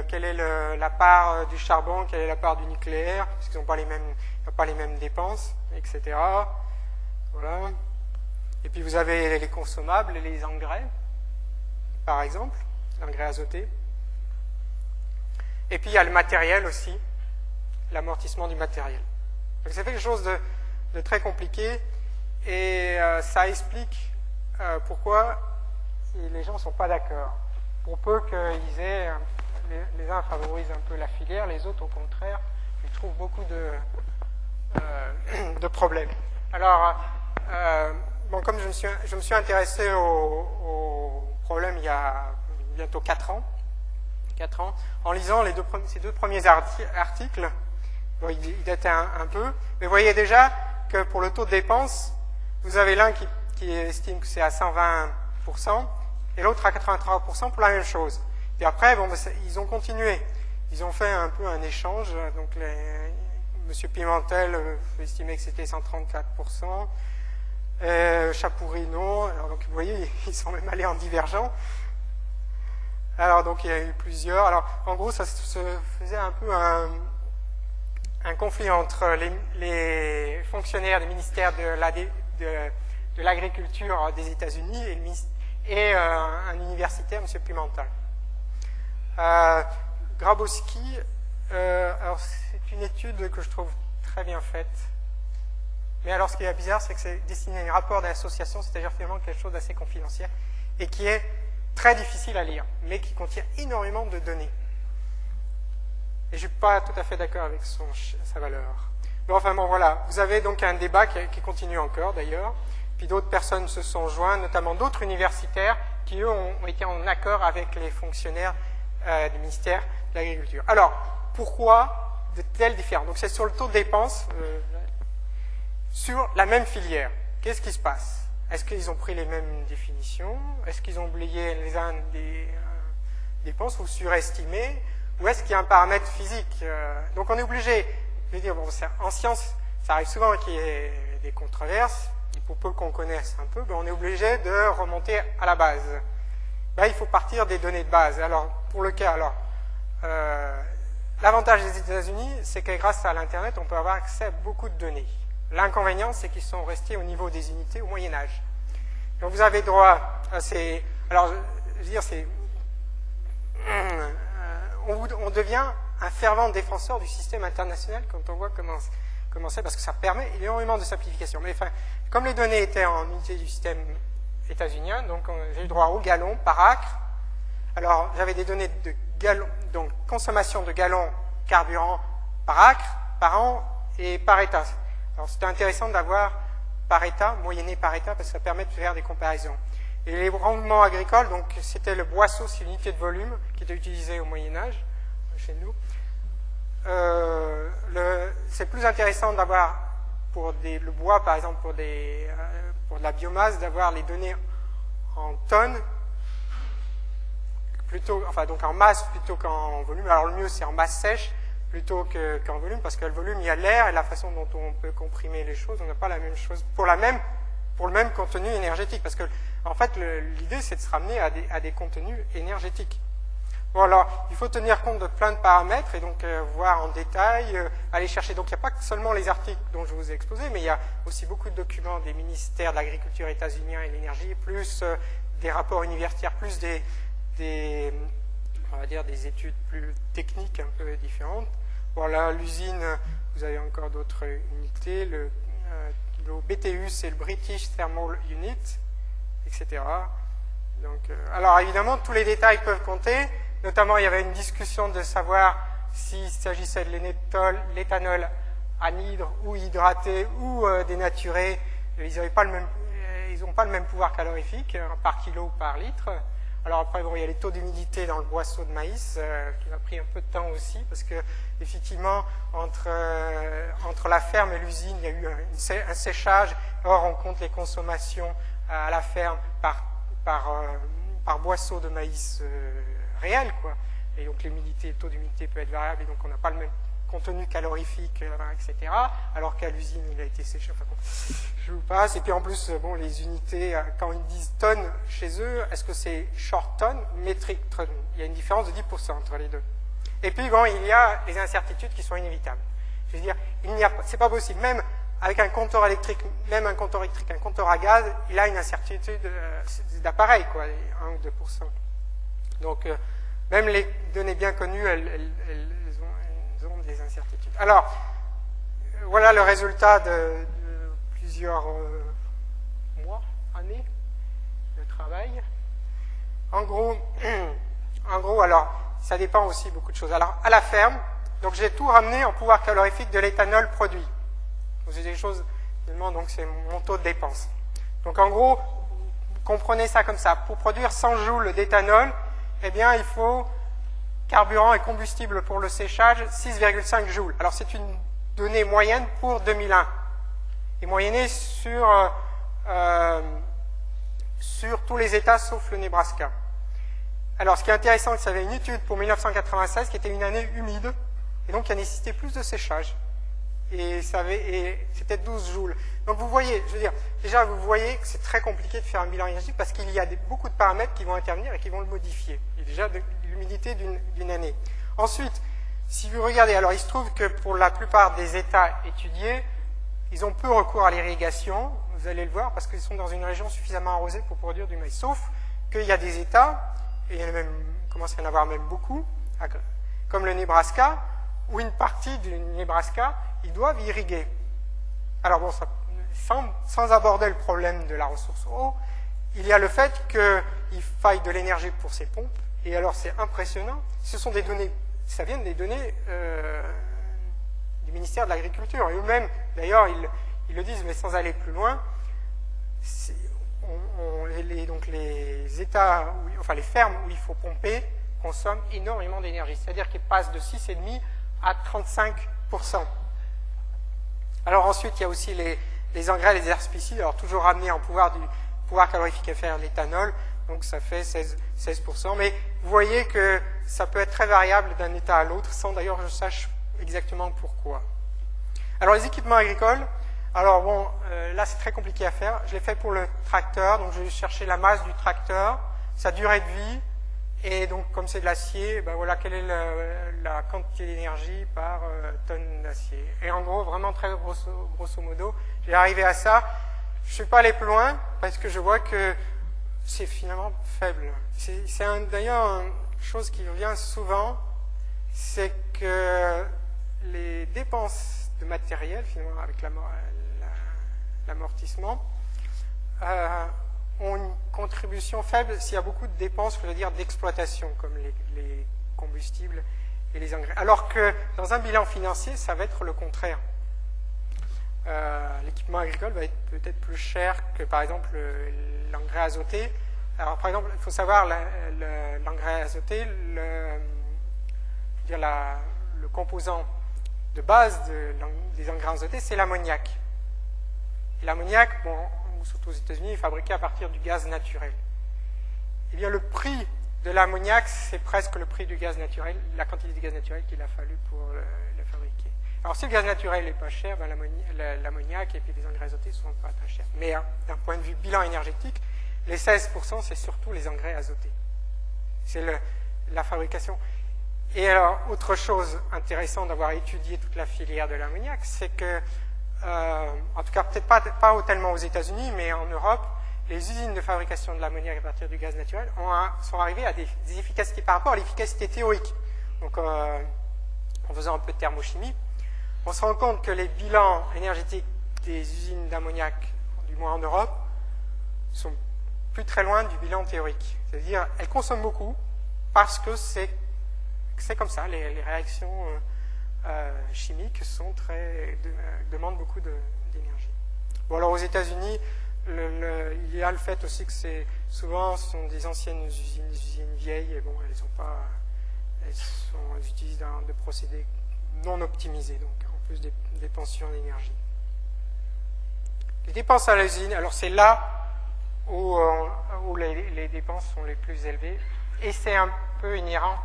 quelle est la part du charbon, quelle est la part du nucléaire, puisqu'ils n'ont pas les mêmes dépenses, etc. Voilà. Et puis vous avez les consommables, les engrais, par exemple, l'engrais azoté. Et puis il y a le matériel aussi, l'amortissement du matériel. Donc ça fait quelque chose de très compliqué, et ça explique pourquoi les gens ne sont pas d'accord. Pour peu qu'ils aient, les uns favorisent un peu la filière, les autres au contraire, ils trouvent beaucoup de problèmes. Alors, bon, comme je me suis intéressé au problème il y a bientôt 4 ans, en lisant ces deux premiers articles, bon, ils dataient un peu, mais vous voyez déjà que pour le taux de dépense, vous avez l'un qui estime que c'est à 120%, et l'autre à 83% pour la même chose. Et après, bon, ils ont continué. Ils ont fait un peu un échange. Donc, M. Pimentel estimait que c'était 134%. Chapoury, non. Alors, donc, vous voyez, ils sont même allés en divergent. Alors, donc, il y a eu plusieurs. Alors, en gros, ça se faisait un peu un conflit entre les fonctionnaires des ministères de l'agriculture des États-Unis et un universitaire, M. Pimentel. Grabowski, alors c'est une étude que je trouve très bien faite. Mais alors, ce qui est bizarre, c'est que c'est destiné à un rapport d'association, c'est-à-dire finalement quelque chose d'assez confidentiel, et qui est très difficile à lire, mais qui contient énormément de données. Et je ne suis pas tout à fait d'accord avec sa valeur. Mais enfin, bon, voilà. Vous avez donc un débat qui continue encore, d'ailleurs. Puis d'autres personnes se sont joints, notamment d'autres universitaires, qui, eux, ont été en accord avec les fonctionnaires du ministère de l'Agriculture. Alors, pourquoi de telles différences? Donc, c'est sur le taux de dépense, sur la même filière. Qu'est-ce qui se passe? Est-ce qu'ils ont pris les mêmes définitions? Est-ce qu'ils ont oublié les uns des dépenses ou surestimé? Ou est-ce qu'il y a un paramètre physique? Donc, on est obligé, je veux dire, bon, en sciences, ça arrive souvent qu'il y ait des controverses, et pour peu qu'on connaisse un peu, ben on est obligé de remonter à la base. Ben, il faut partir des données de base. Alors, pour le cas, l'avantage des États-Unis, c'est que grâce à l'Internet, on peut avoir accès à beaucoup de données. L'inconvénient, c'est qu'ils sont restés au niveau des unités au Moyen-Âge. Donc, vous avez droit à ces... Alors, je veux dire, c'est... On devient un fervent défenseur du système international quand on voit comment c'est, parce que ça permet énormément de simplification. Mais enfin, comme les données étaient en unité du système états-unien, donc j'ai eu droit au gallon par acre. Alors, j'avais des données de gallons, donc consommation de gallons carburant par acre, par an et par État. Alors, c'était intéressant d'avoir par État, moyenné par État, parce que ça permet de faire des comparaisons. Et les rendements agricoles, donc c'était le boisseau, c'est l'unité de volume qui était utilisée au Moyen-Âge, chez nous. C'est plus intéressant d'avoir, pour le bois, par exemple, pour de la biomasse, d'avoir les données en tonnes, donc en masse plutôt qu'en volume. Alors le mieux, c'est en masse sèche plutôt qu'en volume, parce que le volume, il y a l'air et la façon dont on peut comprimer les choses, on n'a pas la même chose pour le même contenu énergétique, parce que en fait, l'idée, c'est de se ramener à des contenus énergétiques. Bon, alors, il faut tenir compte de plein de paramètres et donc voir en détail, aller chercher. Donc, il n'y a pas que seulement les articles dont je vous ai exposé, mais il y a aussi beaucoup de documents des ministères de l'Agriculture états-uniens et de l'énergie, plus des rapports universitaires, plus on va dire des études plus techniques un peu différentes. Voilà, l'usine, vous avez encore d'autres unités. Le BTU, c'est le British Thermal Unit, etc. Donc, alors, évidemment, tous les détails peuvent compter. Notamment, il y avait une discussion de savoir s'il s'agissait de l'éthanol anhydre ou hydraté ou dénaturé. Ils n'ont pas le même pouvoir calorifique par kilo ou par litre. Alors après, bon, il y a les taux d'humidité dans le boisseau de maïs qui m'a pris un peu de temps aussi parce que effectivement, entre la ferme et l'usine, il y a eu un séchage. Or, on compte les consommations à la ferme par boisseau de maïs réel, quoi. Et donc l'humidité, le taux d'humidité peut être variable et donc on n'a pas le même contenu calorifique, etc. Alors qu'à l'usine, il a été séché. Enfin, bon, je vous passe. Et puis en plus, bon, les unités, quand ils disent tonnes chez eux, est-ce que c'est short tonne ou métrique tonne? Il y a une différence de 10% entre les deux. Et puis bon, il y a les incertitudes qui sont inévitables. Je veux dire, c'est pas possible. Même avec un compteur électrique, un compteur à gaz, il a une incertitude d'appareil, quoi, 1 ou 2%. Donc, même les données bien connues, elles ont des incertitudes. Alors, voilà le résultat de plusieurs mois, années de travail. En gros, alors, ça dépend aussi beaucoup de choses. Alors, à la ferme, donc j'ai tout ramené en pouvoir calorifique de l'éthanol produit. C'est des choses, donc c'est mon taux de dépense. Donc, en gros, comprenez ça comme ça. Pour produire 100 joules d'éthanol, eh bien, il faut carburant et combustible pour le séchage, 6,5 joules. Alors, c'est une donnée moyenne pour 2001. Et moyennée sur tous les États sauf le Nebraska. Alors, ce qui est intéressant, c'est qu'il y avait une étude pour 1996 qui était une année humide, et donc qui a nécessité plus de séchage. Et c'était 12 joules. Donc vous voyez, je veux dire, déjà vous voyez que c'est très compliqué de faire un bilan énergétique parce qu'il y a beaucoup de paramètres qui vont intervenir et qui vont le modifier. Il y a déjà de l'humidité d'une année. Ensuite, si vous regardez, alors il se trouve que pour la plupart des États étudiés, ils ont peu recours à l'irrigation, vous allez le voir, parce qu'ils sont dans une région suffisamment arrosée pour produire du maïs. Sauf qu'il y a des États, et il y en a même, commence à y en avoir même beaucoup, comme le Nebraska, où une partie du Nebraska, ils doivent irriguer. Alors bon, sans aborder le problème de la ressource eau, il y a le fait qu'il faille de l'énergie pour ces pompes, et alors c'est impressionnant, ce sont des données, ça vient des données du ministère de l'Agriculture, et eux-mêmes, d'ailleurs, ils le disent, mais sans aller plus loin, donc les États, enfin les fermes où il faut pomper, consomment énormément d'énergie, c'est-à-dire qu'ils passent de 6,5 à 35%. Alors ensuite, il y a aussi les engrais, les herbicides, alors toujours ramenés en pouvoir calorifique inférieur à l'éthanol, donc ça fait 16%, mais vous voyez que ça peut être très variable d'un État à l'autre, sans d'ailleurs je sache exactement pourquoi. Alors les équipements agricoles, alors bon, là c'est très compliqué à faire. Je l'ai fait pour le tracteur, donc je vais chercher la masse du tracteur, sa durée de vie, et donc comme c'est de l'acier, ben voilà quelle est la quantité d'énergie par tonne d'acier. Et en gros, vraiment très grosso modo, j'ai arrivé à ça. Je ne suis pas allé plus loin parce que je vois que c'est finalement faible. C'est d'ailleurs une chose qui revient souvent, c'est que les dépenses de matériel, finalement, avec l'amortissement, ont une contribution faible s'il y a beaucoup de dépenses, je veux dire, d'exploitation, comme les combustibles et les engrais. Alors que dans un bilan financier, ça va être le contraire. L'équipement agricole va être peut-être plus cher que, par exemple, l'engrais azoté. Alors, par exemple, il faut savoir, l'engrais azoté, le composant de base des engrais azotés, c'est l'ammoniac. Et l'ammoniac, bon, surtout aux États-Unis, est fabriqué à partir du gaz naturel. Eh bien, le prix de l'ammoniac, c'est presque le prix du gaz naturel, la quantité de gaz naturel qu'il a fallu pour le fabriquer. Alors, si le gaz naturel n'est pas cher, ben, l'ammoniac et puis les engrais azotés ne sont pas très chers. Mais d'un point de vue bilan énergétique, les 16%, c'est surtout les engrais azotés. C'est la fabrication. Et alors, autre chose intéressante d'avoir étudié toute la filière de l'ammoniac, c'est que, en tout cas, peut-être pas tellement aux États-Unis, mais en Europe, les usines de fabrication de l'ammoniac à partir du gaz naturel sont arrivées à des efficacités par rapport à l'efficacité théorique. Donc, en faisant un peu de thermochimie, on se rend compte que les bilans énergétiques des usines d'ammoniac, du moins en Europe, sont plus très loin du bilan théorique. C'est-à-dire, elles consomment beaucoup parce que c'est comme ça, les réactions chimiques demandent beaucoup d'énergie. Bon, alors aux États-Unis, il y a le fait aussi que souvent ce sont des anciennes usines, des usines vieilles, et bon, elles utilisent des procédés non optimisés, donc en plus des pensions d'énergie. Les dépenses à l'usine, alors c'est là où les dépenses sont les plus élevées, et c'est un peu inhérent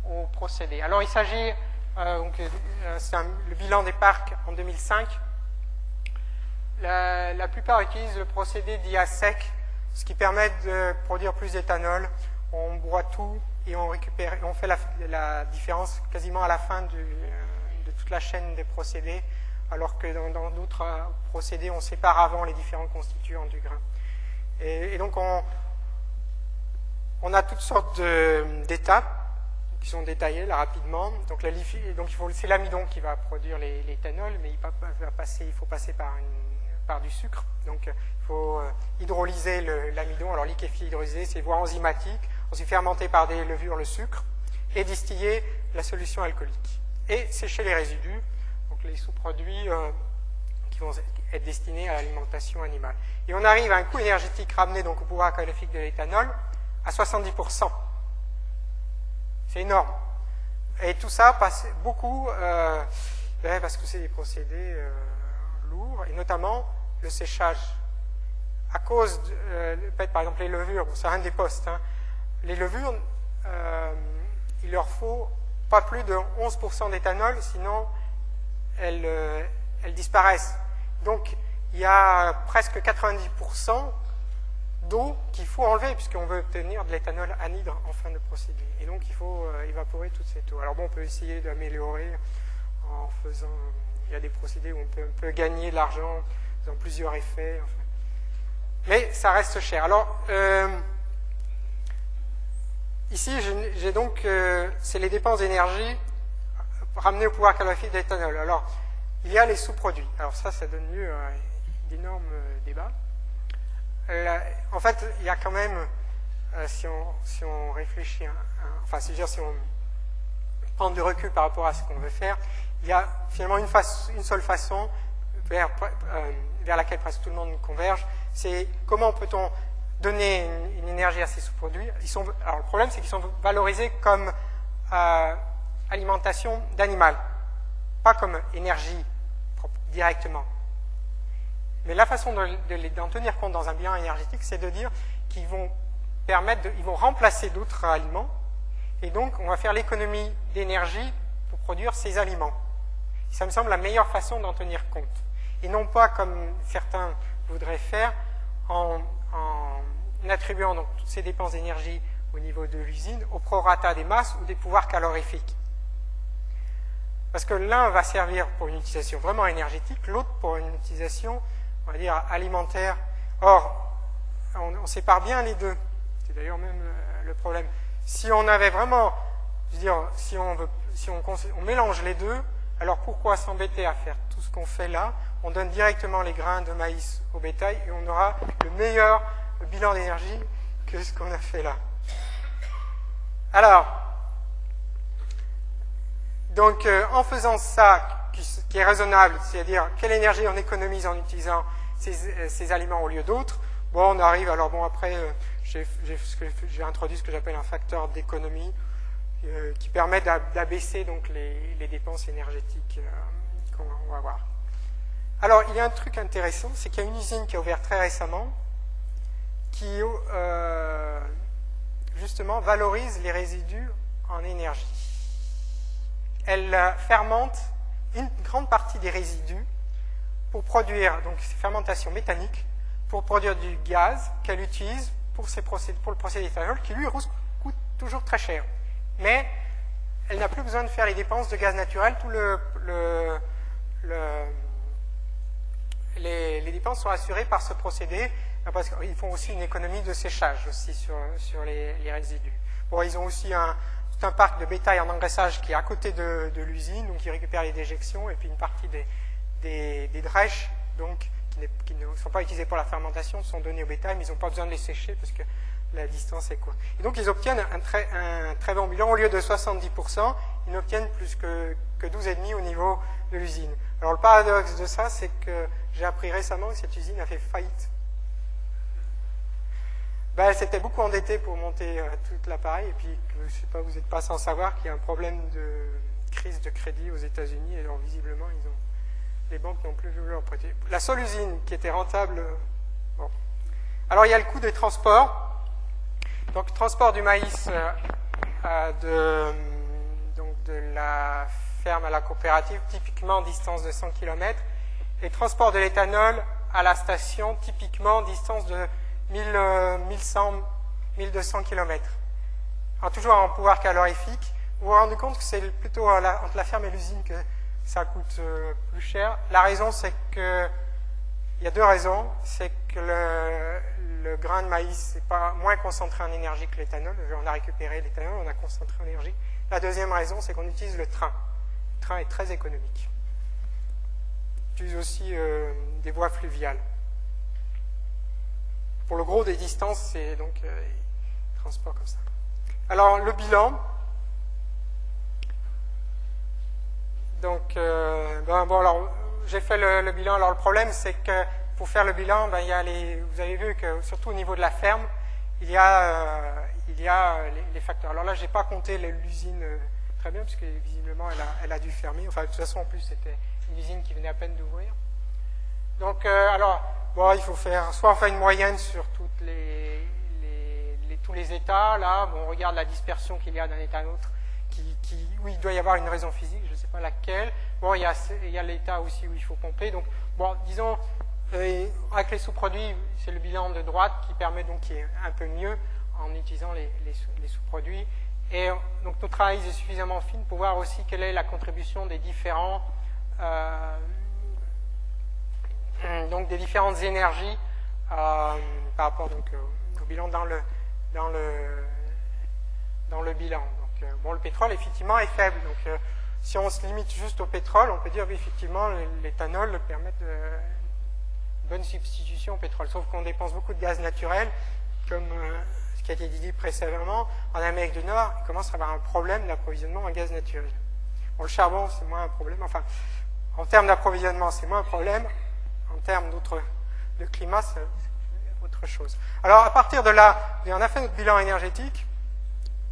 au procédé. Alors il s'agit, c'est le bilan des parcs en 2005. La plupart utilisent le procédé dit à sec, ce qui permet de produire plus d'éthanol. On broie tout et on fait la différence quasiment à la fin de toute la chaîne des procédés, alors que dans d'autres procédés, on sépare avant les différents constituants du grain. Et donc on a toutes sortes d'étapes qui sont détaillées là rapidement. Donc c'est l'amidon qui va produire l'éthanol, mais il faut passer par du sucre. Donc il faut hydrolyser l'amidon. Alors liquéfier, hydrolyser, c'est voie enzymatique. Ensuite fermenter par des levures le sucre et distiller la solution alcoolique. Et sécher les résidus, donc les sous-produits qui vont être destinés à l'alimentation animale. Et on arrive à un coût énergétique ramené donc au pouvoir calorifique de l'éthanol à 70%. C'est énorme. Et tout ça passe beaucoup, parce que c'est des procédés lourds, et notamment le séchage. À cause, par exemple, les levures, c'est un des postes. Hein. Les levures, il leur faut pas plus de 11% d'éthanol, sinon elles disparaissent. Donc, il y a presque 90% d'eau qu'il faut enlever, puisqu'on veut obtenir de l'éthanol anhydre en fin de procédé. Et donc, il faut évaporer toute cette eau. Alors bon, on peut essayer d'améliorer en faisant... Il y a des procédés où on peut gagner de l'argent en faisant plusieurs effets. Enfin. Mais ça reste cher. Alors, ici, j'ai donc... c'est les dépenses d'énergie ramenées au pouvoir calorifique d'éthanol. Alors, il y a les sous-produits. Alors ça donne lieu à d'énormes débats. En fait, il y a quand même, si on réfléchit, si on prend du recul par rapport à ce qu'on veut faire, il y a finalement une seule façon vers laquelle presque tout le monde converge, c'est comment peut-on donner une énergie à ces sous-produits. Alors le problème, c'est qu'ils sont valorisés comme alimentation d'animal, pas comme énergie directement. Mais la façon d'en tenir compte dans un bilan énergétique, c'est de dire qu'ils vont ils vont remplacer d'autres aliments, et donc on va faire l'économie d'énergie pour produire ces aliments. Ça me semble la meilleure façon d'en tenir compte. Et non pas comme certains voudraient faire, en attribuant donc toutes ces dépenses d'énergie au niveau de l'usine au prorata des masses ou des pouvoirs calorifiques. Parce que l'un va servir pour une utilisation vraiment énergétique, l'autre pour une utilisation, on va dire, alimentaire. Or, on sépare bien les deux. C'est d'ailleurs même le problème. Si on avait vraiment, je veux dire, si on mélange les deux, alors pourquoi s'embêter à faire tout ce qu'on fait là? On donne directement les grains de maïs au bétail et on aura le meilleur bilan d'énergie que ce qu'on a fait là. Alors, donc en faisant ça, qui est raisonnable, c'est-à-dire quelle énergie on économise en utilisant ces aliments au lieu d'autres, bon, on arrive, alors bon, après, j'ai introduit ce que j'appelle un facteur d'économie qui permet d'abaisser donc les dépenses énergétiques qu'on va avoir. Alors, il y a un truc intéressant, c'est qu'il y a une usine qui a ouvert très récemment qui, justement, valorise les résidus en énergie. Elle fermente une grande partie des résidus pour produire, donc fermentation méthanique, pour produire du gaz qu'elle utilise pour le procédé d'éthanol, qui lui coûte toujours très cher. Mais elle n'a plus besoin de faire les dépenses de gaz naturel, les dépenses sont assurées par ce procédé, parce qu'ils font aussi une économie de séchage aussi sur les résidus. Bon, ils ont aussi tout un parc de bétail en engraissage qui est à côté de l'usine, donc ils récupèrent les déjections, et puis une partie des drèches, donc, qui ne sont pas utilisées pour la fermentation, sont données au bétail, mais ils n'ont pas besoin de les sécher parce que la distance est courte. Et donc ils obtiennent un très bon bilan. Au lieu de 70%, ils n'obtiennent plus que 12,5% au niveau de l'usine. Alors le paradoxe de ça, c'est que j'ai appris récemment que cette usine a fait faillite. Elle s'était beaucoup endettée pour monter tout l'appareil, et puis, je ne sais pas, vous n'êtes pas sans savoir qu'il y a un problème de crise de crédit aux États-Unis, et alors visiblement, les banques n'ont plus voulu leur prêter. La seule usine qui était rentable, bon. Alors il y a le coût des transports. Donc transport du maïs de la ferme à la coopérative, typiquement distance de 100 km, et transport de l'éthanol à la station, typiquement distance de 1100, 1200 km. Alors, toujours en pouvoir calorifique, vous vous rendez compte que c'est plutôt entre la ferme et l'usine que ça coûte plus cher. La raison, c'est que, il y a deux raisons. C'est que le grain de maïs n'est pas moins concentré en énergie que l'éthanol. On a récupéré l'éthanol, on a concentré en énergie. La deuxième raison, c'est qu'on utilise le train. Le train est très économique. On utilise aussi des voies fluviales. Pour le gros des distances, c'est donc transport comme ça. Alors, le bilan. Donc, alors, j'ai fait le bilan. Alors, le problème, c'est que pour faire le bilan, il y a vous avez vu que, surtout au niveau de la ferme, il y a les facteurs. Alors là, je n'ai pas compté l'usine très bien, puisque visiblement, elle a dû fermer. Enfin, de toute façon, en plus, c'était une usine qui venait à peine d'ouvrir. Donc, il faut faire, soit on fait une moyenne sur tous les états. Là, on regarde la dispersion qu'il y a d'un état à l'autre, où il doit y avoir une raison physique, je ne sais pas laquelle. Bon, il y a l'état aussi où il faut pomper. Donc, disons, avec les sous-produits, c'est le bilan de droite qui permet donc qui est un peu mieux en utilisant les sous-produits. Et donc, notre analyse est suffisamment fine pour voir aussi quelle est la contribution des différents donc des différentes énergies par rapport donc, au bilan dans le bilan. Donc, le pétrole effectivement est faible. Donc, si on se limite juste au pétrole, on peut dire oui, effectivement l'éthanol permet une bonne substitution au pétrole. Sauf qu'on dépense beaucoup de gaz naturel, comme ce qui a été dit précédemment. En Amérique du Nord, il commence à avoir un problème d'approvisionnement en gaz naturel. Bon, le charbon, c'est moins un problème. Enfin, en termes d'approvisionnement, c'est moins un problème. En termes de climat, c'est autre chose. Alors, à partir de là, on a fait notre bilan énergétique.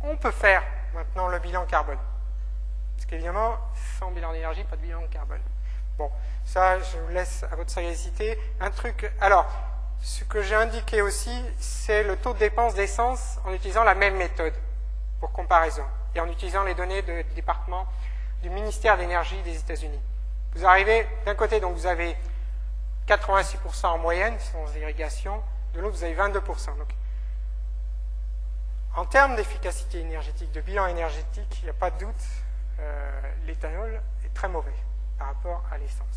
On peut faire maintenant le bilan carbone. Parce qu'évidemment, sans bilan d'énergie, pas de bilan carbone. Bon, ça, je vous laisse à votre sagacité. Un truc. Alors, ce que j'ai indiqué aussi, c'est le taux de dépense d'essence en utilisant la même méthode pour comparaison et en utilisant les données du département du ministère de l'énergie des États-Unis. Vous arrivez, d'un côté, donc vous avez 86% en moyenne, sans irrigation, de l'autre, vous avez 22%. Donc, en termes d'efficacité énergétique, de bilan énergétique, il n'y a pas de doute, l'éthanol est très mauvais par rapport à l'essence.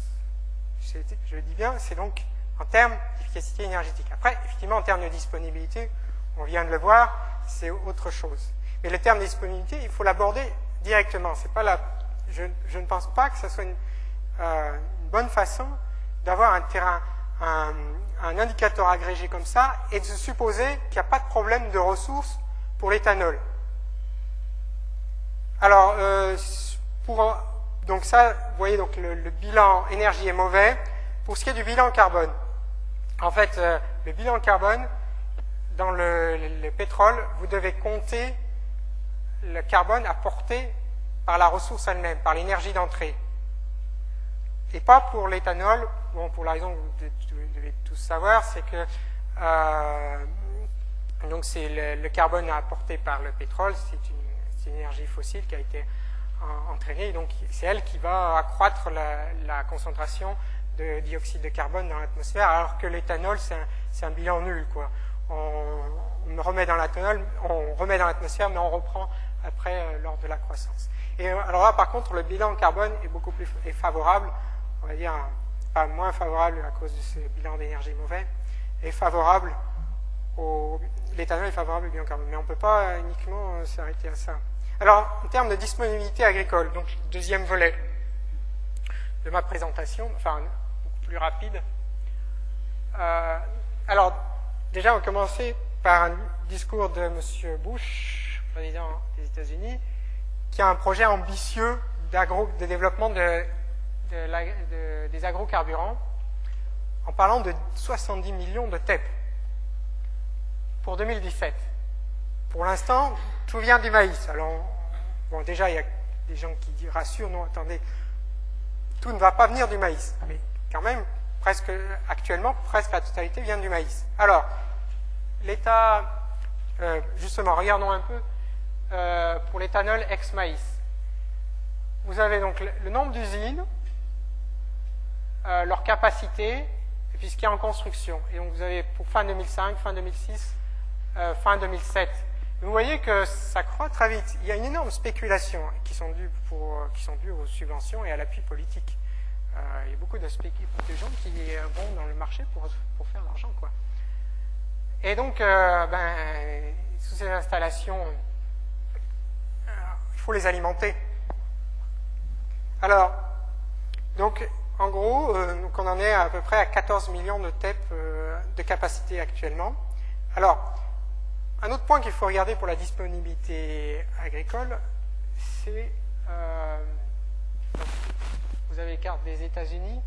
Je le dis bien, c'est donc en termes d'efficacité énergétique. Après, effectivement, en termes de disponibilité, on vient de le voir, c'est autre chose. Mais le terme de disponibilité, il faut l'aborder directement. C'est pas je ne pense pas que ce soit une bonne façon d'avoir un indicateur agrégé comme ça et de se supposer qu'il n'y a pas de problème de ressources pour l'éthanol. Alors, donc ça, vous voyez, donc le bilan énergie est mauvais. Pour ce qui est du bilan carbone, en fait, le bilan carbone, dans le pétrole, vous devez compter le carbone apporté par la ressource elle-même, par l'énergie d'entrée. Et pas pour l'éthanol, bon, pour la raison que vous devez tous savoir, c'est que donc c'est le carbone apporté par le pétrole, c'est une énergie fossile qui a été entraînée, donc c'est elle qui va accroître la concentration de dioxyde de carbone dans l'atmosphère, alors que l'éthanol, c'est un bilan nul, quoi. On remet dans l'atmosphère, mais on reprend après lors de la croissance. Et alors là, par contre, le bilan carbone est beaucoup plus favorable, on va dire, pas moins favorable à cause de ce bilan d'énergie mauvais, est favorable l'éthanol est favorable au bilan carbone. Mais on ne peut pas uniquement s'arrêter à ça. Alors, en termes de disponibilité agricole, donc deuxième volet de ma présentation, enfin, plus rapide. Alors, déjà, on va commencer par un discours de M. Bush, président des États-Unis, qui a un projet ambitieux de développement des agrocarburants en parlant de 70 millions de TEP pour 2017. Pour l'instant, tout vient du maïs. Alors, bon, déjà, il y a des gens qui rassurent, non, attendez, tout ne va pas venir du maïs. Mais quand même, actuellement, presque la totalité vient du maïs. Alors, l'État, justement, regardons un peu pour l'éthanol ex-maïs. Vous avez donc le nombre d'usines, leur capacité, et puis ce qui est en construction. Et donc vous avez pour fin 2005, fin 2006, fin 2007. Vous voyez que ça croît très vite. Il y a une énorme spéculation qui sont dues aux subventions et à l'appui politique. Il y a beaucoup de gens qui vont dans le marché pour faire de l'argent, quoi. Et donc, sous ces installations, il faut les alimenter. Alors, donc, en gros, on en est à peu près à 14 millions de TEP de capacité actuellement. Alors, un autre point qu'il faut regarder pour la disponibilité agricole, c'est, vous avez les cartes des États-Unis,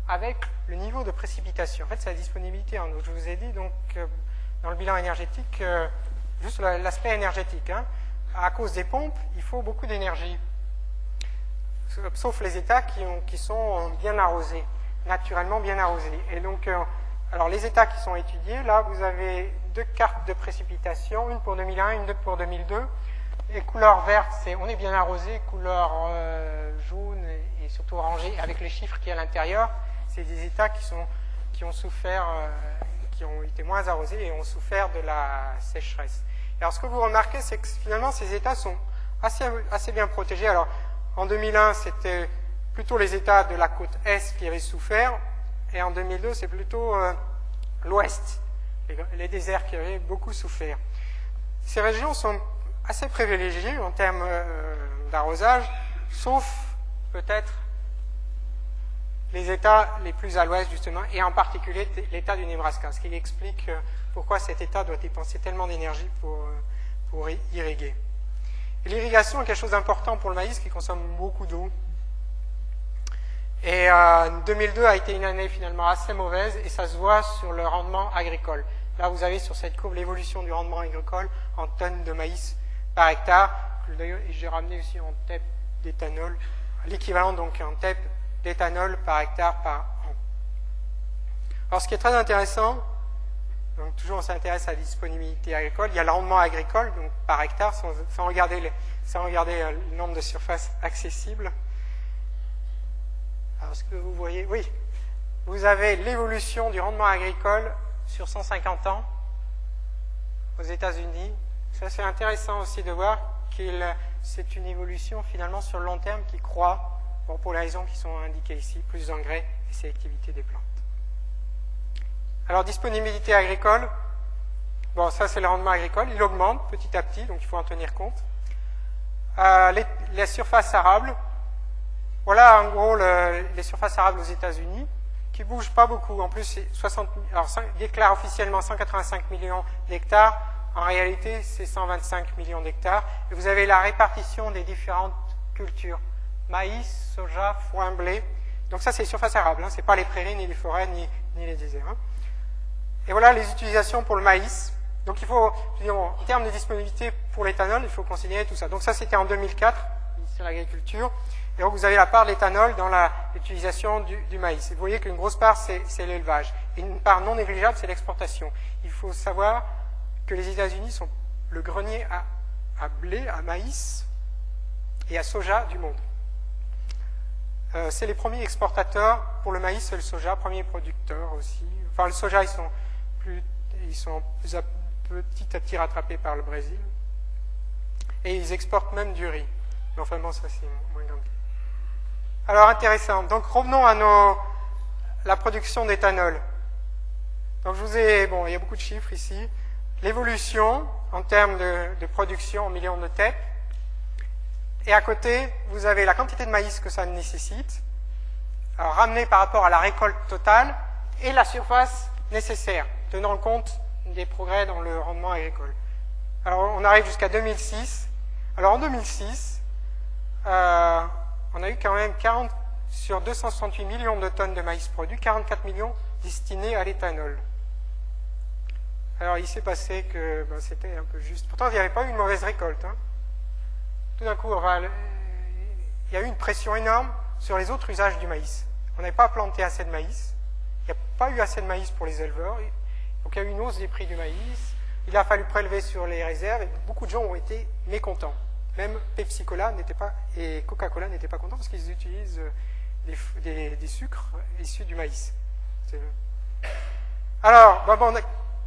avec le niveau de précipitation. En fait, c'est la disponibilité en eau. Je vous ai dit, donc, dans le bilan énergétique, juste l'aspect énergétique. Hein. À cause des pompes, il faut beaucoup d'énergie. Sauf les États qui sont bien arrosés, naturellement bien arrosés. Et donc, alors les États qui sont étudiés, là, vous avez deux cartes de précipitation, une pour 2001, une pour 2002. Et couleur verte, on est bien arrosé, couleur jaune et surtout orangé, avec les chiffres qui y a à l'intérieur, c'est des États qui ont souffert, qui ont été moins arrosés et ont souffert de la sécheresse. Et alors, ce que vous remarquez, c'est que finalement, ces États sont assez bien protégés. Alors, en 2001, c'était plutôt les États de la côte Est qui avaient souffert, et en 2002, c'est plutôt l'Ouest, les déserts qui avaient beaucoup souffert. Ces régions sont assez privilégiées en termes d'arrosage, sauf peut-être les États les plus à l'ouest, justement, et en particulier l'État du Nebraska, ce qui explique pourquoi cet État doit dépenser tellement d'énergie pour irriguer. L'irrigation est quelque chose d'important pour le maïs qui consomme beaucoup d'eau. Et 2002 a été une année finalement assez mauvaise et ça se voit sur le rendement agricole. Là, vous avez sur cette courbe l'évolution du rendement agricole en tonnes de maïs par hectare. D'ailleurs, j'ai ramené aussi en TEP d'éthanol, l'équivalent donc en TEP d'éthanol par hectare par an. Alors, ce qui est très intéressant, donc toujours on s'intéresse à la disponibilité agricole, il y a le rendement agricole, donc par hectare, sans regarder le nombre de surfaces accessibles. Alors, ce que vous voyez, oui, vous avez l'évolution du rendement agricole sur 150 ans aux États-Unis. Ça, c'est intéressant aussi de voir que c'est une évolution finalement sur le long terme qui croît, bon, pour les raisons qui sont indiquées ici, plus d'engrais et sélectivité des plantes. Alors, disponibilité agricole, bon, ça c'est le rendement agricole, il augmente petit à petit, donc il faut en tenir compte. Les surfaces arables, voilà en gros les surfaces arables aux États-Unis, qui ne bougent pas beaucoup. En plus, déclarent officiellement 185 millions d'hectares, en réalité c'est 125 millions d'hectares. Et vous avez la répartition des différentes cultures, maïs, soja, foin, blé. Donc ça c'est les surfaces arables, hein, ce n'est pas les prairies, ni les forêts, ni les déserts. Hein. Et voilà les utilisations pour le maïs. Donc il faut, en termes de disponibilité pour l'éthanol, il faut considérer tout ça. Donc ça c'était en 2004, ministère de l'Agriculture. Et donc vous avez la part de l'éthanol dans l'utilisation du maïs. Et vous voyez qu'une grosse part c'est l'élevage. Et une part non négligeable c'est l'exportation. Il faut savoir que les États-Unis sont le grenier à blé, à maïs et à soja du monde. C'est les premiers exportateurs pour le maïs et le soja, premiers producteurs aussi. Enfin le soja ils sont petit à petit rattrapés par le Brésil. Et ils exportent même du riz. Mais enfin bon, ça c'est moins grave. Alors intéressant. Donc revenons à la production d'éthanol. Donc je vous ai, bon, il y a beaucoup de chiffres ici. L'évolution en termes de production en millions de têtes. Et à côté, vous avez la quantité de maïs que ça nécessite, alors ramenée par rapport à la récolte totale, et la surface nécessaire, tenant compte des progrès dans le rendement agricole. Alors on arrive jusqu'à 2006. Alors en 2006, on a eu quand même 40 sur 268 millions de tonnes de maïs produits, 44 millions destinés à l'éthanol. Alors il s'est passé que c'était un peu juste. Pourtant il n'y avait pas eu une mauvaise récolte. Hein. Tout d'un coup, il y a eu une pression énorme sur les autres usages du maïs. On n'avait pas planté assez de maïs. Il n'y a pas eu assez de maïs pour les éleveurs. Donc il y a eu une hausse des prix du maïs. Il a fallu prélever sur les réserves et beaucoup de gens ont été mécontents. Même Pepsi-Cola et Coca-Cola n'étaient pas contents parce qu'ils utilisent des sucres issus du maïs. Alors,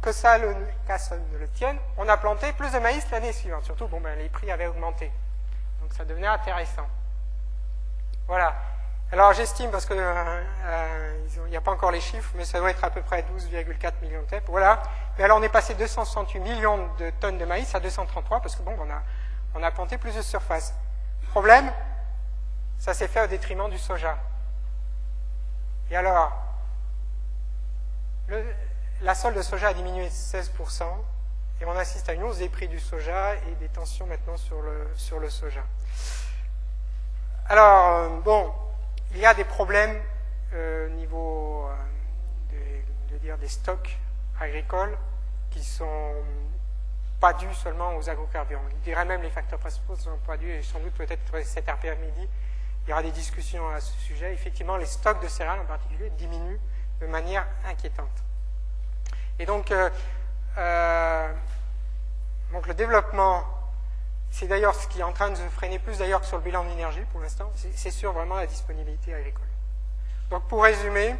que ça ne le tienne, on a planté plus de maïs l'année suivante. Surtout, les prix avaient augmenté. Donc ça devenait intéressant. Voilà. Alors j'estime, parce que il n'y a pas encore les chiffres, mais ça doit être à peu près 12,4 millions de têtes. Voilà. Mais alors on est passé de 268 millions de tonnes de maïs à 233, parce que on a planté plus de surface. Problème, ça s'est fait au détriment du soja. Et alors, la solde de soja a diminué de 16%, et on assiste à une hausse des prix du soja et des tensions maintenant sur le soja. Alors, il y a des problèmes au niveau des stocks agricoles qui sont pas dus seulement aux agrocarburants. Je dirais même les facteurs principaux ne sont pas dus, et sans doute peut-être cet après-midi, il y aura des discussions à ce sujet. Effectivement, les stocks de céréales en particulier diminuent de manière inquiétante. Et donc le développement, c'est d'ailleurs ce qui est en train de se freiner plus d'ailleurs que sur le bilan d'énergie pour l'instant, c'est sur vraiment la disponibilité agricole. Donc pour résumer,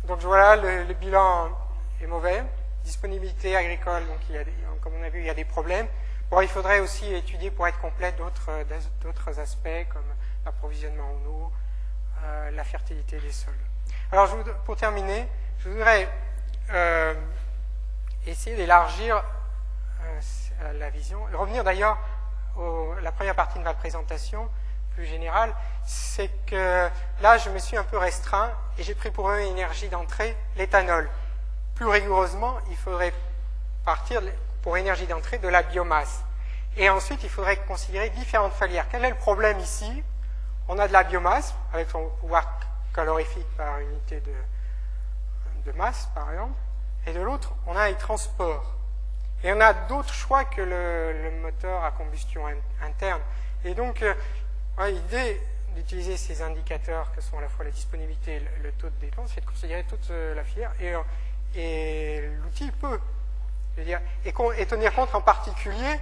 donc voilà, le bilan est mauvais, disponibilité agricole, donc comme on a vu, il y a des problèmes. Bon, il faudrait aussi étudier pour être complet d'autres aspects comme l'approvisionnement en eau, la fertilité des sols. Alors pour terminer, je voudrais essayer d'élargir la vision, et revenir d'ailleurs à la première partie de ma présentation, plus générale, c'est que là je me suis un peu restreint et j'ai pris pour énergie d'entrée l'éthanol. Plus rigoureusement, il faudrait partir pour énergie d'entrée de la biomasse. Et ensuite, il faudrait considérer différentes filières. Quel est le problème ici? On a de la biomasse, avec son pouvoir calorifique par unité de masse, par exemple, et de l'autre, on a les transports. Et on a d'autres choix que le moteur à combustion interne. Et donc, l'idée d'utiliser ces indicateurs que sont à la fois la disponibilité et le taux de dépense, c'est de considérer toute la filière. Et l'outil peut, et tenir compte en particulier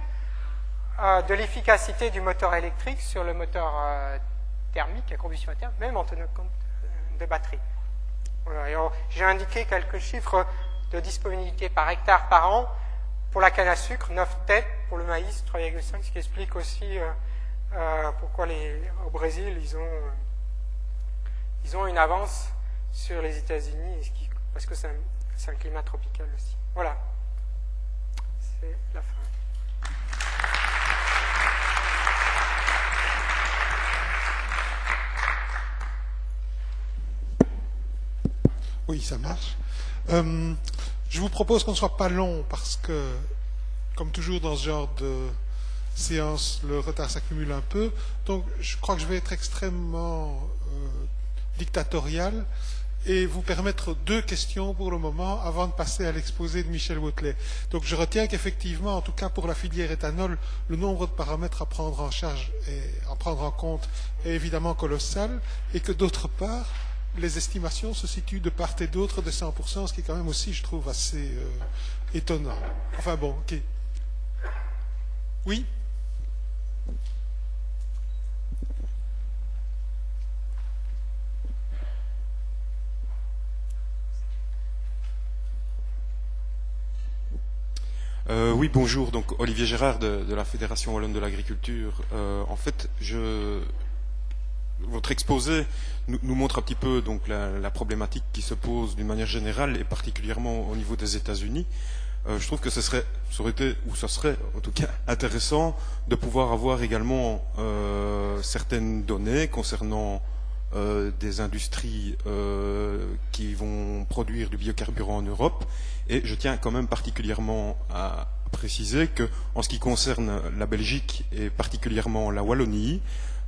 de l'efficacité du moteur électrique sur le moteur thermique, à combustion interne, même en tenant compte de batterie. Voilà. J'ai indiqué quelques chiffres de disponibilité par hectare par an pour la canne à sucre, 9 têtes, pour le maïs, 3,5, ce qui explique aussi pourquoi au Brésil, ils ont une avance sur les États-Unis, parce que c'est un climat tropical aussi. Voilà. C'est la fin. Oui, ça marche. Je vous propose qu'on ne soit pas long parce que, comme toujours dans ce genre de séance, le retard s'accumule un peu. Donc, je crois que je vais être extrêmement dictatorial et vous permettre 2 questions pour le moment avant de passer à l'exposé de Michel Wautlet. Donc, je retiens qu'effectivement, en tout cas pour la filière éthanol, le nombre de paramètres à prendre en charge et à prendre en compte est évidemment colossal et que d'autre part, les estimations se situent de part et d'autre de 100%, ce qui est quand même aussi, je trouve, assez étonnant. Enfin bon, ok. Oui ? Oui, bonjour. Donc, Olivier Gérard de la Fédération Wallonne de l'Agriculture. En fait, votre exposé nous montre un petit peu donc la problématique qui se pose d'une manière générale et particulièrement au niveau des États-Unis. Je trouve que ça serait en tout cas intéressant de pouvoir avoir également certaines données concernant des industries qui vont produire du biocarburant en Europe. Et je tiens quand même particulièrement à préciser que, en ce qui concerne la Belgique et particulièrement la Wallonie,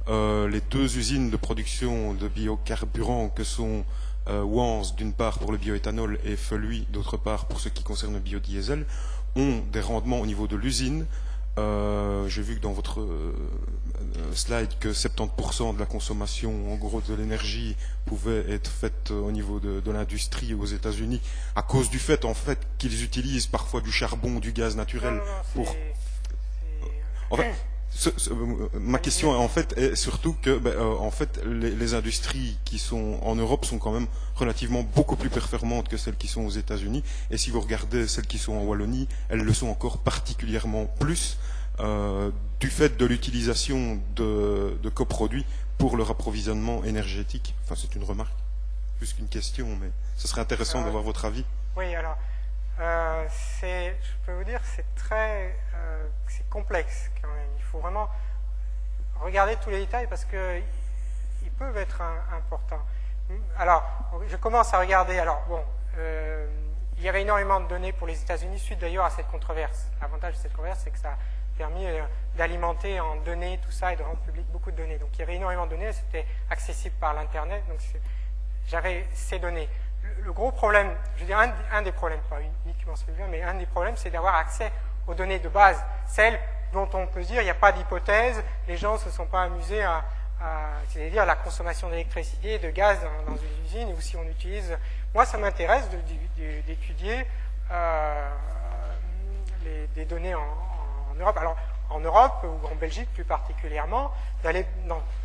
les 2 usines de production de biocarburant que sont Wans d'une part pour le bioéthanol et Feluy d'autre part pour ce qui concerne le biodiesel ont des rendements au niveau de l'usine. J'ai vu que dans votre slide que 70% de la consommation en gros de l'énergie pouvait être faite au niveau de l'industrie aux États-Unis à cause du fait en fait qu'ils utilisent parfois du charbon, du gaz naturel pour. En fait, ma question en fait est surtout que en fait les industries qui sont en Europe sont quand même relativement beaucoup plus performantes que celles qui sont aux États-Unis, et si vous regardez celles qui sont en Wallonie, elles le sont encore particulièrement plus du fait de l'utilisation de coproduits pour leur approvisionnement énergétique. Enfin, c'est une remarque plus qu'une question, mais ce serait intéressant d'avoir votre avis. Oui, alors je peux vous dire, c'est c'est complexe quand même. Il faut vraiment regarder tous les détails parce que ils peuvent être importants. Alors, je commence à regarder. Alors, bon, il y avait énormément de données pour les États-Unis suite d'ailleurs à cette controverse. L'avantage de cette controverse, c'est que ça a permis d'alimenter en données tout ça et de rendre public beaucoup de données. Donc, il y avait énormément de données, c'était accessible par l'Internet, donc j'avais ces données. Le gros problème, je veux dire un des problèmes, pas uniquement celui-là, mais un des problèmes, c'est d'avoir accès aux données de base, celles dont on peut se dire il n'y a pas d'hypothèse, les gens ne se sont pas amusés c'est-à-dire la consommation d'électricité et de gaz dans une usine, ou si on utilise. Moi, ça m'intéresse d'étudier des données en Europe. Alors, en Europe, ou en Belgique plus particulièrement,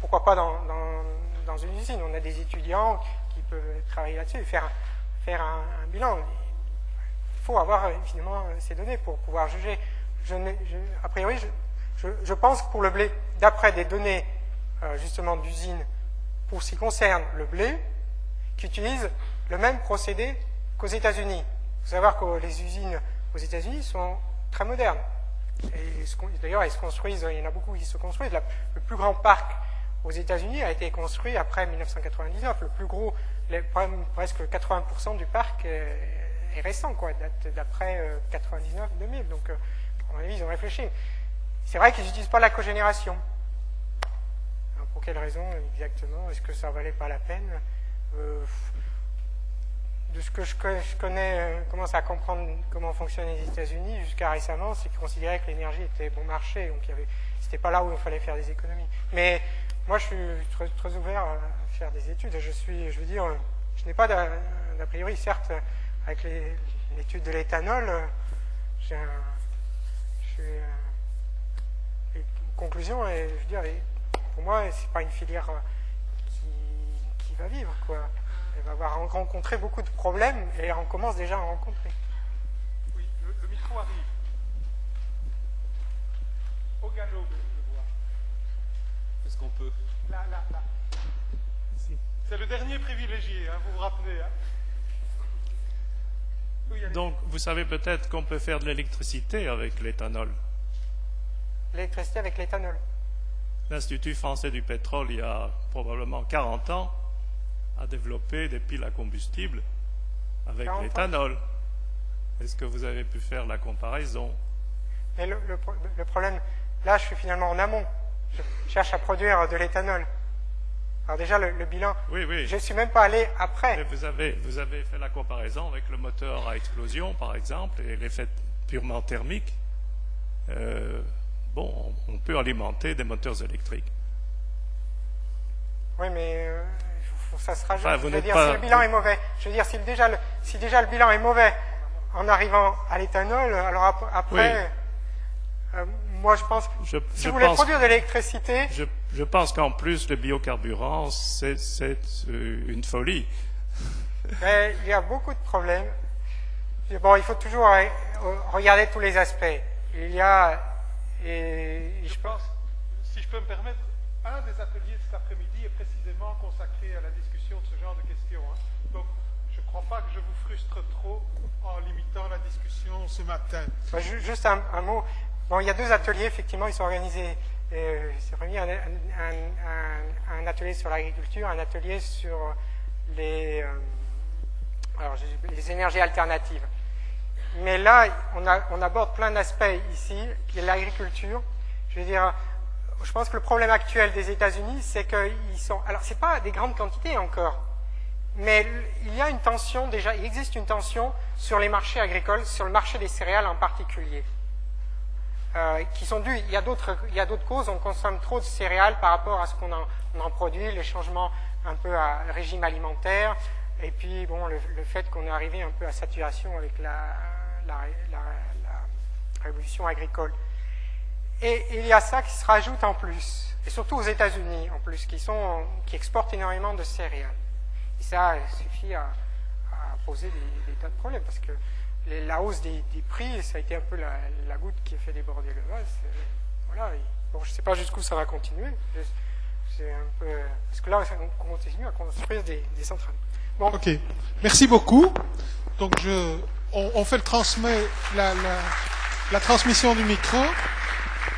pourquoi pas dans une usine. On a des étudiants qui peuvent travailler là-dessus et faire un bilan. Il faut avoir évidemment ces données pour pouvoir juger. A priori, je pense que pour le blé, d'après des données justement d'usines pour ce qui concerne le blé, qui utilisent le même procédé qu'aux États-Unis. Il faut savoir que les usines aux États-Unis sont très modernes. Et d'ailleurs, elles se construisent, il y en a beaucoup qui se construisent. Le plus grand parc aux États-Unis a été construit après 1999. Le plus gros, presque 80% du parc est récent, quoi, date d'après 99-2000. Donc, à mon avis, ils ont réfléchi. C'est vrai qu'ils n'utilisent pas la cogénération. Alors, pour quelle raison exactement? Est-ce que ça valait pas la peine? De ce que je connais, commence à comprendre comment fonctionnent les États-Unis jusqu'à récemment, c'est qu'ils considéraient que l'énergie était bon marché, donc c'était pas là où il fallait faire des économies. Mais moi, je suis très ouvert à faire des études. Je n'ai pas d'a priori, certes, avec l'étude de l'éthanol, une conclusion, et je veux dire, pour moi, c'est pas une filière va vivre, quoi. Elle va avoir rencontré beaucoup de problèmes et on commence déjà à en rencontrer. Oui, le micro arrive. Au galop, je vois. Est-ce qu'on peut? Là. Ici. C'est le dernier privilégié, hein, vous vous rappelez. Hein. Oui, allez. Donc, vous savez peut-être qu'on peut faire de l'électricité avec l'éthanol. L'électricité avec l'éthanol. L'Institut français du pétrole, il y a probablement 40 ans, a développé des piles à combustible avec 40 ans. l'éthanol. Est-ce que vous avez pu faire la comparaison? Mais le problème, là, je suis finalement en amont. Je cherche à produire de l'éthanol. Alors déjà, le bilan, Oui, oui. je ne suis même pas allé Mais après. vous avez fait la comparaison avec le moteur à explosion, par exemple, et l'effet purement thermique. Bon, on peut alimenter des moteurs électriques. Oui, mais ça se rajoute. Enfin, vous je veux n'êtes dire, pas- si le bilan est mauvais, je veux dire, si déjà le bilan est mauvais en arrivant à l'éthanol, alors après, moi je pense que si vous voulez produire de l'électricité, Je pense qu'en plus, le biocarburant, c'est une folie. mais il y a beaucoup de problèmes. Bon, il faut toujours regarder tous les aspects. Il y a, et Je pense, si je peux me permettre, un des ateliers de cet après-midi est précisément consacré à la discussion de ce genre de questions. Hein. Donc, je ne crois pas que je vous frustre trop en limitant la discussion ce matin. juste un mot. Bon, il y a 2 ateliers, effectivement, ils sont organisés. C'est remis un atelier sur l'agriculture, un atelier sur les énergies alternatives. Mais là, on aborde plein d'aspects ici, qui est l'agriculture. Je veux dire, je pense que le problème actuel des États-Unis, c'est qu'ils sont... Alors, c'est pas des grandes quantités encore, mais il y a une tension, déjà, il existe une tension sur les marchés agricoles, sur le marché des céréales en particulier. Qui sont dues, il y a d'autres causes, on consomme trop de céréales par rapport à ce qu'on en produit, les changements un peu à régime alimentaire, et puis bon, le fait qu'on est arrivé un peu à saturation avec la révolution agricole. Et il y a ça qui se rajoute en plus, et surtout aux États-Unis en plus, qui exportent énormément de céréales. Et ça suffit à poser des tas de problèmes, parce que la hausse des prix, ça a été un peu la goutte qui a fait déborder le vase. Voilà. Bon, je ne sais pas jusqu'où ça va continuer. C'est un peu, parce que là, on continue à construire des centrales. Bon. Ok, merci beaucoup. Donc, on fait la transmission du micro.